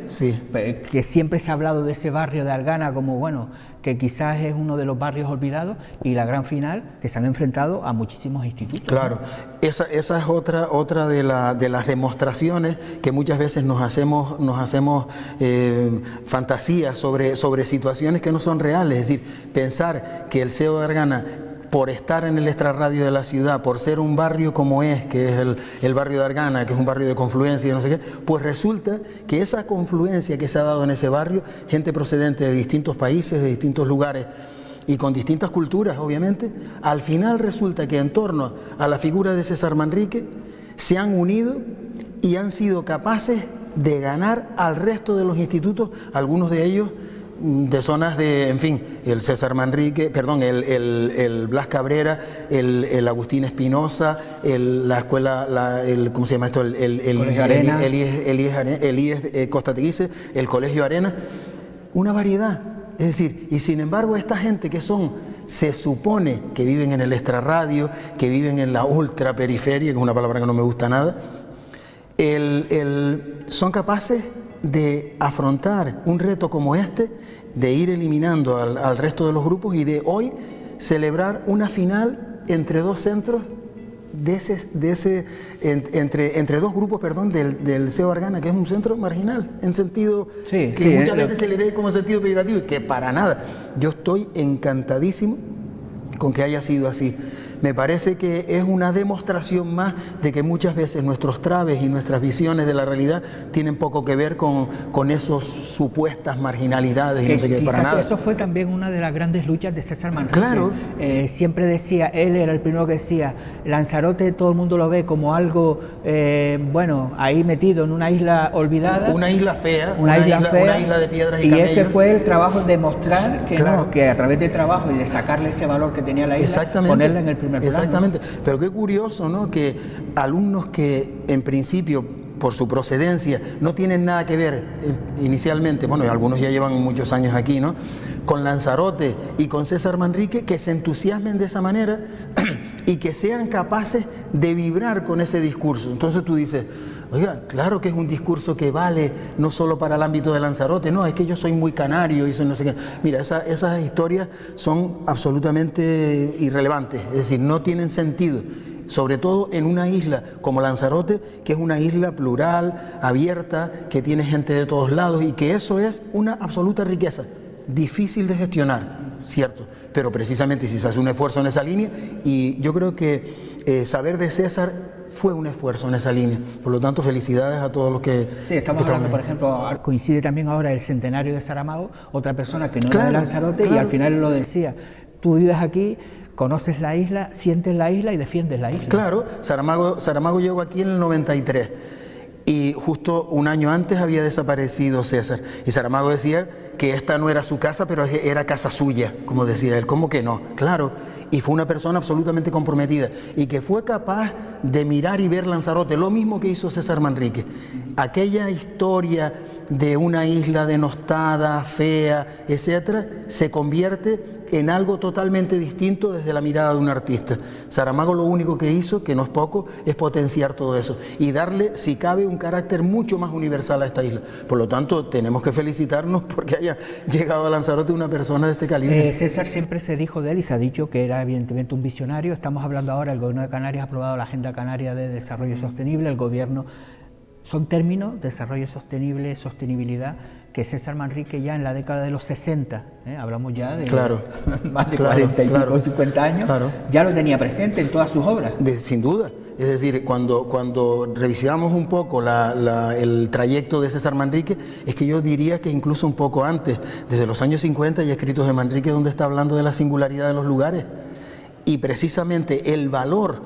que siempre se ha hablado de ese barrio de Argana como, bueno, que quizás es uno de los barrios olvidados, y la gran final, que se han enfrentado a muchísimos institutos. Claro, ¿no? Esa es otra de las demostraciones que muchas veces nos hacemos fantasías sobre situaciones que no son reales. Es decir, pensar que el CEO de Argana, por estar en el extrarradio de la ciudad, por ser un barrio como que es el barrio de Argana, que es un barrio de confluencia y no sé qué, pues resulta que esa confluencia que se ha dado en ese barrio, gente procedente de distintos países, de distintos lugares y con distintas culturas, obviamente, al final resulta que en torno a la figura de César Manrique se han unido y han sido capaces de ganar al resto de los institutos, algunos de ellos de zonas de, en fin, el César Manrique, perdón, el Blas Cabrera, el Agustín Espinosa, la escuela, ¿cómo se llama esto? El IES Costa Teguise, el Colegio Arena, una variedad. Es decir, y sin embargo esta gente que se supone que viven en el extrarradio, que viven en la ultraperiferia, que es una palabra que no me gusta nada, son capaces de afrontar un reto como este, de ir eliminando al resto de los grupos y de hoy celebrar una final entre dos centros entre dos grupos, perdón, del Seo Argana, que es un centro marginal, en sentido que muchas veces se le ve como sentido peyorativo, y que para nada. Yo estoy encantadísimo con que haya sido así. Me parece que es una demostración más de que muchas veces nuestros traves y nuestras visiones de la realidad tienen poco que ver con esos supuestas marginalidades y no sé qué, para nada. Eso fue también una de las grandes luchas de César Manrique. Claro. Siempre decía, él era el primero que decía, Lanzarote todo el mundo lo ve como algo, bueno, ahí metido en una isla olvidada. Una isla fea, una isla de piedras y camellos. Ese fue el trabajo de mostrar que claro, no, que a través de trabajo y de sacarle ese valor que tenía la isla, ponerla en el primer plano. Exactamente, pero qué curioso, ¿no? Que alumnos que en principio por su procedencia no tienen nada que ver inicialmente, bueno, algunos ya llevan muchos años aquí, ¿no?, con Lanzarote y con César Manrique, que se entusiasmen de esa manera y que sean capaces de vibrar con ese discurso. Entonces tú dices, oiga, claro que es un discurso que vale no solo para el ámbito de Lanzarote, no, es que yo soy muy canario y soy no sé qué. Mira, esas historias son absolutamente irrelevantes, es decir, no tienen sentido, sobre todo en una isla como Lanzarote, que es una isla plural, abierta, que tiene gente de todos lados y que eso es una absoluta riqueza, difícil de gestionar, cierto, pero precisamente si se hace un esfuerzo en esa línea, y yo creo que Saber de César fue un esfuerzo en esa línea. Por lo tanto, felicidades a todos los que... Sí, estamos hablando, por ejemplo, coincide también ahora el centenario de Saramago, otra persona que no era de Lanzarote, y al final lo decía, tú vives aquí, conoces la isla, sientes la isla y defiendes la isla. Claro, Saramago llegó aquí en el 93 y justo un año antes había desaparecido César. Y Saramago decía que esta no era su casa, pero era casa suya, como decía él. ¿Cómo que no? Claro. Y fue una persona absolutamente comprometida y que fue capaz de mirar y ver Lanzarote, lo mismo que hizo César Manrique. Aquella historia de una isla denostada, fea, etcétera, se convierte en algo totalmente distinto desde la mirada de un artista. Saramago lo único que hizo, que no es poco, es potenciar todo eso y darle, si cabe, un carácter mucho más universal a esta isla. Por lo tanto, tenemos que felicitarnos porque haya llegado a Lanzarote una persona de este calibre. César siempre se dijo de él y se ha dicho que era evidentemente un visionario. Estamos hablando ahora, el Gobierno de Canarias ha aprobado la Agenda Canaria de Desarrollo Sostenible, el Gobierno... Son términos, desarrollo sostenible, sostenibilidad, que César Manrique ya en la década de los 60, hablamos ya de más de 40 y pico, 50 años, ya lo tenía presente en todas sus obras. Sin duda, es decir, cuando revisamos un poco el trayecto de César Manrique, es que yo diría que incluso un poco antes, desde los años 50 hay escritos de Manrique donde está hablando de la singularidad de los lugares, y precisamente el valor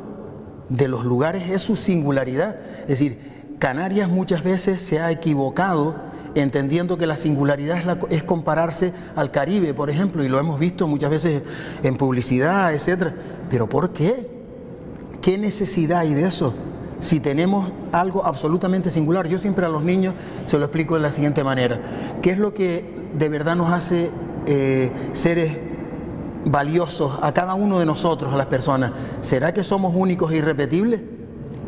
de los lugares es su singularidad, es decir, Canarias muchas veces se ha equivocado entendiendo que la singularidad es compararse al Caribe, por ejemplo, y lo hemos visto muchas veces en publicidad, etcétera. ¿Pero por qué? ¿Qué necesidad hay de eso? Si tenemos algo absolutamente singular. Yo siempre a los niños se lo explico de la siguiente manera. ¿Qué es lo que de verdad nos hace seres valiosos a cada uno de nosotros, a las personas? ¿Será que somos únicos e irrepetibles?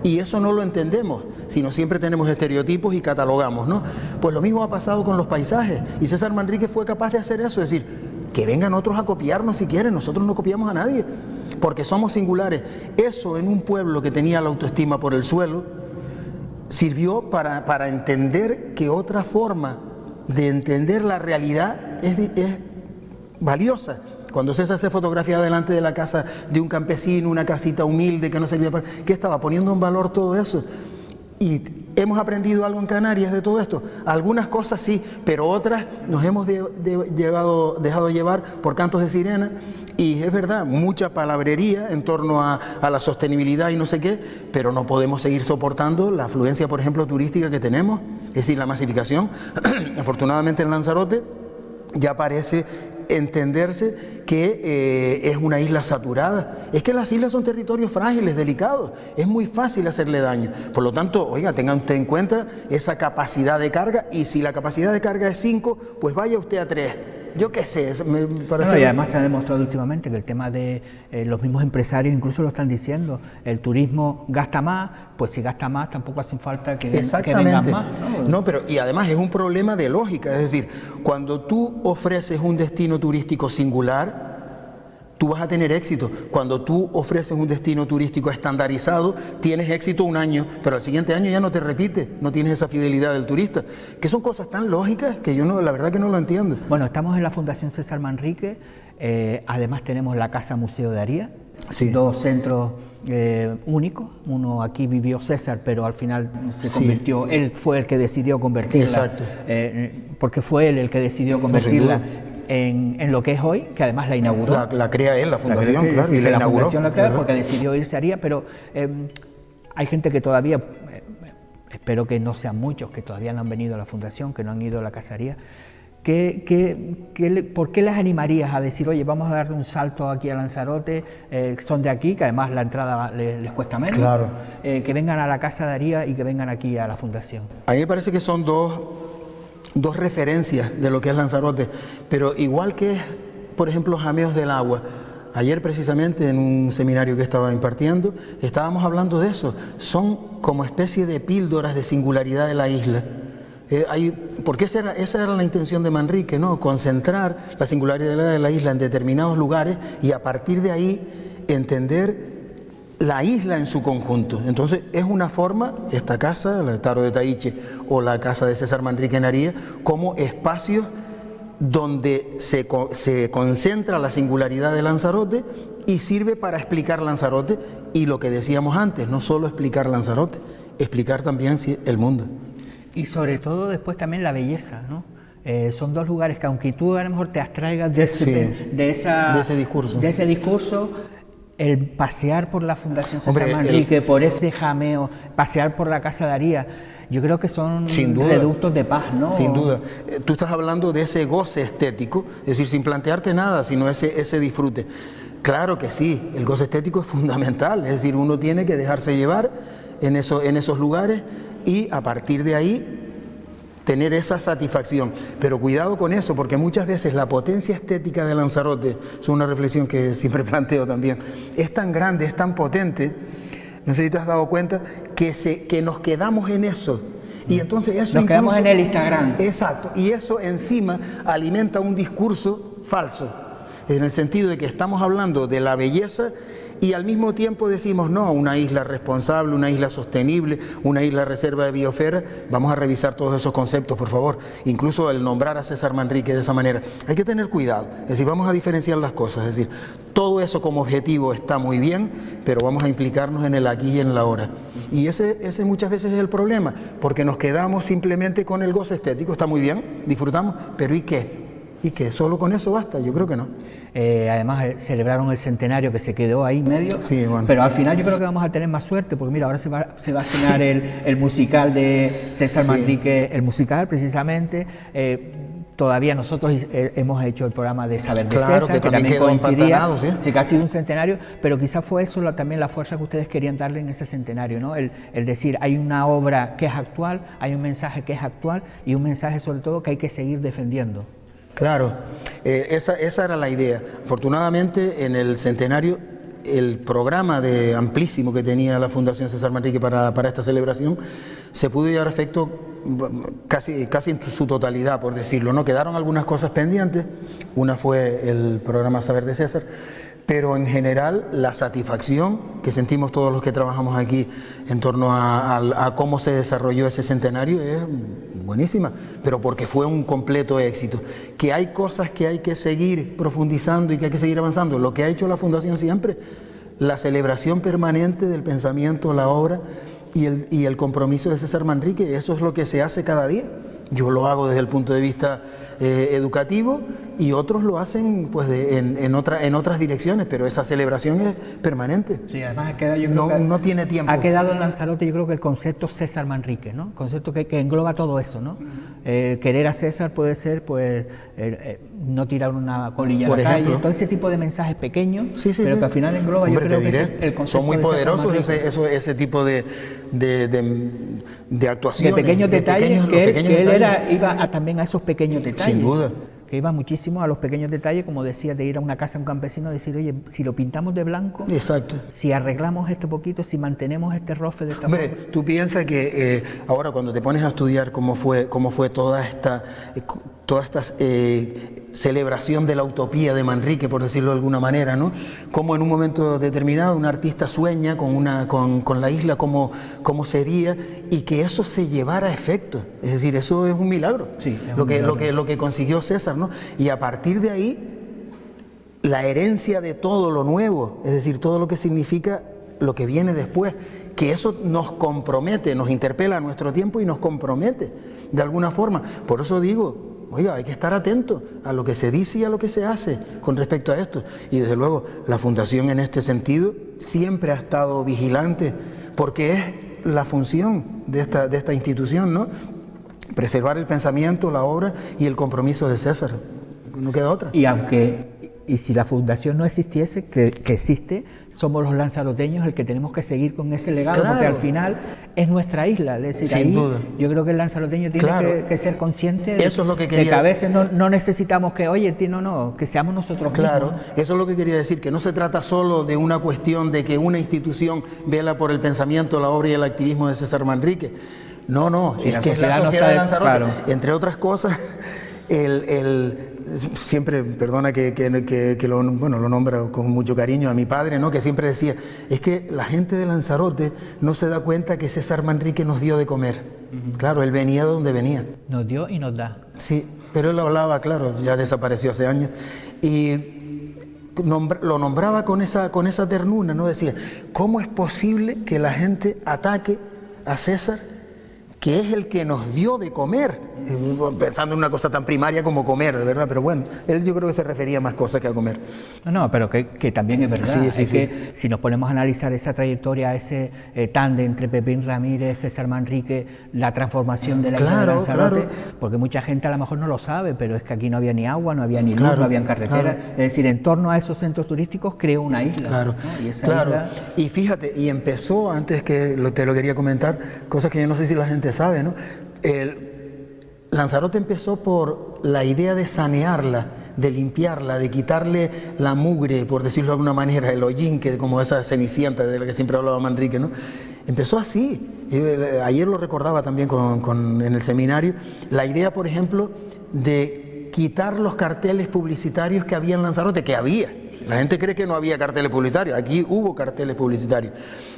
Y eso no lo entendemos, sino siempre tenemos estereotipos y catalogamos, ¿no? Pues lo mismo ha pasado con los paisajes, y César Manrique fue capaz de hacer eso, es decir, que vengan otros a copiarnos si quieren, nosotros no copiamos a nadie, porque somos singulares. Eso en un pueblo que tenía la autoestima por el suelo, sirvió para entender que otra forma de entender la realidad es valiosa. Cuando César se fotografiaba delante de la casa de un campesino, una casita humilde que no servía para... ¿Qué estaba? Poniendo en valor todo eso. Y hemos aprendido algo en Canarias de todo esto. Algunas cosas sí, pero otras nos hemos dejado llevar por cantos de sirena. Y es verdad, mucha palabrería en torno a la sostenibilidad y no sé qué, pero no podemos seguir soportando la afluencia, por ejemplo, turística que tenemos, es decir, la masificación. Afortunadamente en Lanzarote ya parece entenderse que es una isla saturada. Es que las islas son territorios frágiles, delicados, es muy fácil hacerle daño. Por lo tanto, oiga, tenga usted en cuenta esa capacidad de carga, y si la capacidad de carga es 5, pues vaya usted a 3. yo qué sé, me parece... No, y además se ha demostrado últimamente que el tema de los mismos empresarios incluso lo están diciendo, el turismo gasta más, pues si gasta más tampoco hace falta que vengan más. No, pero y además es un problema de lógica, es decir, cuando tú ofreces un destino turístico singular, tú vas a tener éxito. Cuando tú ofreces un destino turístico estandarizado, tienes éxito un año, pero al siguiente año ya no te repite, no tienes esa fidelidad del turista, que son cosas tan lógicas que yo no, la verdad que no lo entiendo. Bueno, estamos en la Fundación César Manrique, además tenemos la Casa Museo de Aría, sí. 2 centros únicos, uno aquí vivió César, pero al final se convirtió, él fue el que decidió convertirla, exacto. Porque fue él el que decidió convertirla en lo que es hoy, que además la inauguró. La crea él, la fundación, claro, y la fundación la crea porque decidió irse a Aría, pero hay gente que todavía, espero que no sean muchos, que todavía no han venido a la fundación, que no han ido a la casaría. ¿Por qué les animarías a decir, oye, vamos a dar un salto aquí a Lanzarote, son de aquí, que además la entrada les cuesta menos, claro. Que vengan a la Casa de Aría y que vengan aquí a la fundación? A mí me parece que son dos referencias de lo que es Lanzarote, pero igual que, por ejemplo, Jameos del Agua. Ayer precisamente en un seminario que estaba impartiendo estábamos hablando de eso, son como especie de píldoras de singularidad de la isla. Porque esa era la intención de Manrique, ¿no? Concentrar la singularidad de la isla en determinados lugares y a partir de ahí entender la isla en su conjunto. Entonces es una forma, esta casa, la Taro de Taíche o la casa de César Manrique en Aría, como espacios donde se concentra la singularidad de Lanzarote y sirve para explicar Lanzarote y lo que decíamos antes, no solo explicar Lanzarote, explicar también el mundo. Y sobre todo después también la belleza, ¿no? Son 2 lugares que aunque tú a lo mejor te abstraigas de ese discurso, el pasear por la Fundación César Manrique, por ese jameo, pasear por la Casa de Aría, yo creo que son reductos de paz, ¿no? Sin duda. Tú estás hablando de ese goce estético, es decir, sin plantearte nada, sino ese disfrute. Claro que sí, el goce estético es fundamental, es decir, uno tiene que dejarse llevar en esos lugares y a partir de ahí tener esa satisfacción, pero cuidado con eso, porque muchas veces la potencia estética de Lanzarote, es una reflexión que siempre planteo también, es tan grande, es tan potente, no sé si te has dado cuenta, que nos quedamos en eso. Y entonces eso nos quedamos en el Instagram. Exacto, y eso encima alimenta un discurso falso, en el sentido de que estamos hablando de la belleza y al mismo tiempo decimos, no, una isla responsable, una isla sostenible, una isla reserva de biosfera. Vamos a revisar todos esos conceptos, por favor. Incluso el nombrar a César Manrique de esa manera. Hay que tener cuidado, es decir, vamos a diferenciar las cosas. Es decir, todo eso como objetivo está muy bien, pero vamos a implicarnos en el aquí y en la ahora. Y ese muchas veces es el problema, porque nos quedamos simplemente con el goce estético. Está muy bien, disfrutamos, pero ¿y qué? ¿Y qué? ¿Solo con eso basta? Yo creo que no. Además celebraron el centenario que se quedó ahí medio, sí, bueno. Pero al final yo creo que vamos a tener más suerte, porque mira, ahora se va a estrenar el musical de César Manrique, el musical precisamente. Todavía nosotros hemos hecho el programa de Saber de César, que también coincidía, sí, que ha sido un centenario, pero quizás fue eso también la fuerza que ustedes querían darle en ese centenario, ¿no? El decir, hay una obra que es actual, hay un mensaje que es actual y un mensaje sobre todo que hay que seguir defendiendo. Claro, esa era la idea. Afortunadamente en el centenario el programa amplísimo que tenía la Fundación César Manrique para esta celebración se pudo llevar a efecto casi en su totalidad, por decirlo, ¿no? Quedaron algunas cosas pendientes, una fue el programa Saber de César, pero en general la satisfacción que sentimos todos los que trabajamos aquí en torno a cómo se desarrolló ese centenario es buenísima, pero porque fue un completo éxito. Que hay cosas que hay que seguir profundizando y que hay que seguir avanzando, lo que ha hecho la Fundación siempre, la celebración permanente del pensamiento, la obra y el compromiso de César Manrique, eso es lo que se hace cada día. Yo lo hago desde el punto de vista educativo y otros lo hacen pues en otras direcciones, pero esa celebración es permanente. Sí, además no tiene tiempo. Ha quedado en Lanzarote, yo creo que el concepto César Manrique, ¿no? Concepto que engloba todo eso, ¿no? Querer a César puede ser pues no tirar una colilla a la calle, todo ese tipo de mensajes pequeños, pero que al final engloba. Hombre, yo creo que el concepto son muy poderosos ese tipo de actuaciones. De pequeños detalles, que él iba también a esos pequeños detalles. Sin duda. que iba muchísimo a los pequeños detalles, como decía, de ir a una casa de un campesino y decir, oye, si lo pintamos de blanco, exacto, si arreglamos este poquito, si mantenemos este rofe de esta Hombre, forma. tú piensas que ahora cuando te pones a estudiar cómo fue toda esta celebración de la utopía de Manrique, por decirlo de alguna manera, ¿no? Cómo en un momento determinado un artista sueña con la isla como sería, y que eso se llevara a efecto. Es decir, eso es un milagro. Sí, es lo un milagro. que consiguió César, ¿no? Y a partir de ahí, la herencia de todo lo nuevo, es decir, todo lo que significa lo que viene después, que eso nos compromete, nos interpela a nuestro tiempo y nos compromete de alguna forma. Por eso digo, oiga, hay que estar atento a lo que se dice y a lo que se hace con respecto a esto. Y desde luego la Fundación en este sentido siempre ha estado vigilante, porque es la función de esta institución, ¿no? Preservar el pensamiento, la obra y el compromiso de César. No queda otra. Y si la fundación no existiese, que existe, somos los lanzaroteños el que tenemos que seguir con ese legado, claro, porque al final es nuestra isla. Es decir, sin ahí duda. Yo creo que el lanzaroteño tiene Claro. que ser consciente de, Eso es lo que de quería... que a veces no necesitamos que, oye, no, que seamos nosotros Claro, mismos. eso es lo que quería decir, que no se trata solo de una cuestión de que una institución vela por el pensamiento, la obra y el activismo de César Manrique. No, Sí, es la que es la sociedad no sociedad de está Lanzarote. claro. Entre otras cosas, siempre, perdona que lo nombra con mucho cariño a mi padre, ¿no? Que siempre decía, es que la gente de Lanzarote no se da cuenta que César Manrique nos dio de comer. Claro, él venía de donde venía. Nos dio y nos da. Sí, pero él hablaba, claro, ya desapareció hace años, y lo nombraba con esa ternura, ¿no? Decía, ¿cómo es posible que la gente ataque a César, que es el que nos dio de comer? Pensando en una cosa tan primaria como comer, de verdad, pero bueno, él yo creo que se refería a más cosas que a comer. No, pero que también es verdad. Sí. Que si nos ponemos a analizar esa trayectoria, ese tándem entre Pepín Ramírez, César Manrique, la transformación de la isla de Lanzarote, porque mucha gente a lo mejor no lo sabe, pero es que aquí no había ni agua, no había ni luz, no había carretera. Es decir, en torno a esos centros turísticos creó una isla. Claro, ¿no? Y esa isla... Y fíjate, y empezó, antes que te lo quería comentar, cosas que yo no sé si la gente sabe, ¿no? Lanzarote empezó por la idea de sanearla, de limpiarla, de quitarle la mugre, por decirlo de alguna manera, el hollín, que como esa cenicienta de la que siempre hablaba Manrique, ¿no? Empezó así. Ayer lo recordaba también en el seminario, la idea, por ejemplo, de quitar los carteles publicitarios que había en Lanzarote, que había. La gente cree que no había carteles publicitarios, aquí hubo carteles publicitarios.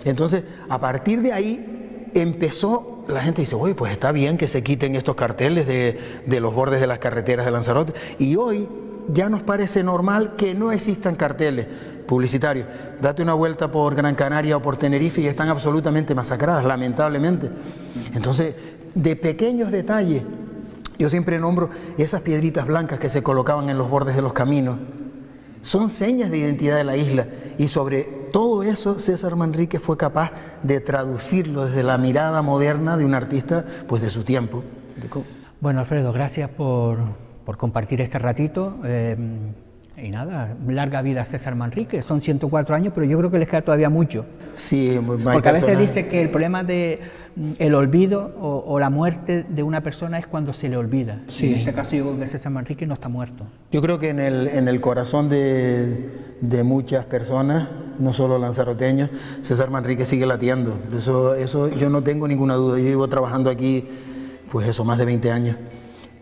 Entonces, a partir de ahí empezó, la gente dice, oye, pues está bien que se quiten estos carteles de los bordes de las carreteras de Lanzarote, y hoy ya nos parece normal que no existan carteles publicitarios. Date una vuelta por Gran Canaria o por Tenerife y están absolutamente masacradas, lamentablemente. Entonces, de pequeños detalles, yo siempre nombro esas piedritas blancas que se colocaban en los bordes de los caminos. Son señas de identidad de la isla, y sobre todo eso César Manrique fue capaz de traducirlo desde la mirada moderna de un artista pues de su tiempo. Bueno, Alfredo, gracias por compartir este ratito. Y nada, larga vida a César Manrique. Son 104 años, pero yo creo que les queda todavía mucho. Sí, porque a veces dice que el problema de el olvido o la muerte de una persona es cuando se le olvida. Sí. En este caso yo creo que César Manrique no está muerto. Yo creo que en el corazón de muchas personas, no solo lanzaroteños, César Manrique sigue latiendo. Eso yo no tengo ninguna duda. Yo llevo trabajando aquí, pues eso, más de 20 años.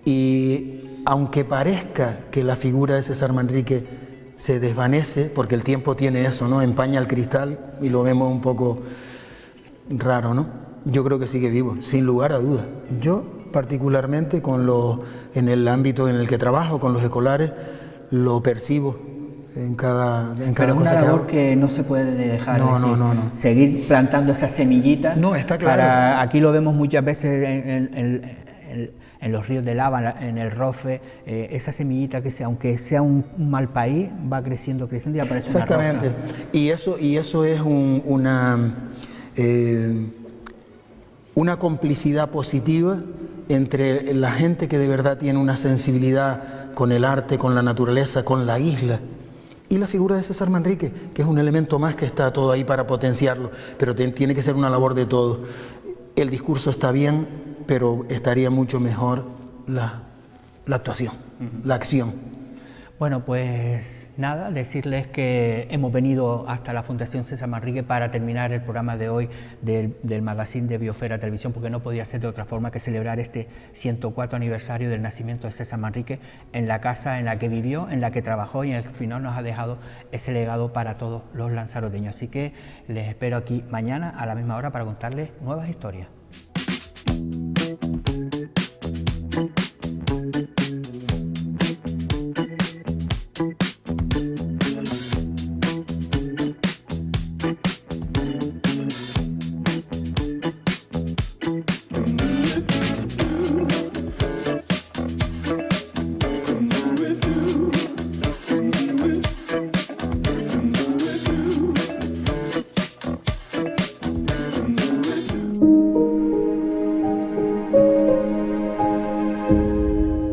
Y aunque parezca que la figura de César Manrique se desvanece, porque el tiempo tiene eso, ¿no? Empaña el cristal y lo vemos un poco raro, ¿no? Yo creo que sigue vivo, sin lugar a dudas. Yo, particularmente, en el ámbito en el que trabajo, con los escolares, lo percibo en cada Pero es una labor que no se puede dejar. No. Seguir plantando esas semillitas. No, está claro. Aquí lo vemos muchas veces en los ríos de lava, en el Rofe, esa semillita que aunque sea un mal país, va creciendo y aparece una rosa. Exactamente. Y eso es una complicidad positiva entre la gente que de verdad tiene una sensibilidad con el arte, con la naturaleza, con la isla, y la figura de César Manrique, que es un elemento más que está todo ahí para potenciarlo, pero tiene que ser una labor de todos. El discurso está bien, pero estaría mucho mejor la actuación. la acción. Bueno, pues nada, decirles que hemos venido hasta la Fundación César Manrique para terminar el programa de hoy del magazine de Biosfera Televisión, porque no podía ser de otra forma que celebrar este 104 aniversario del nacimiento de César Manrique en la casa en la que vivió, en la que trabajó y al final nos ha dejado ese legado para todos los lanzaroteños. Así que les espero aquí mañana a la misma hora para contarles nuevas historias.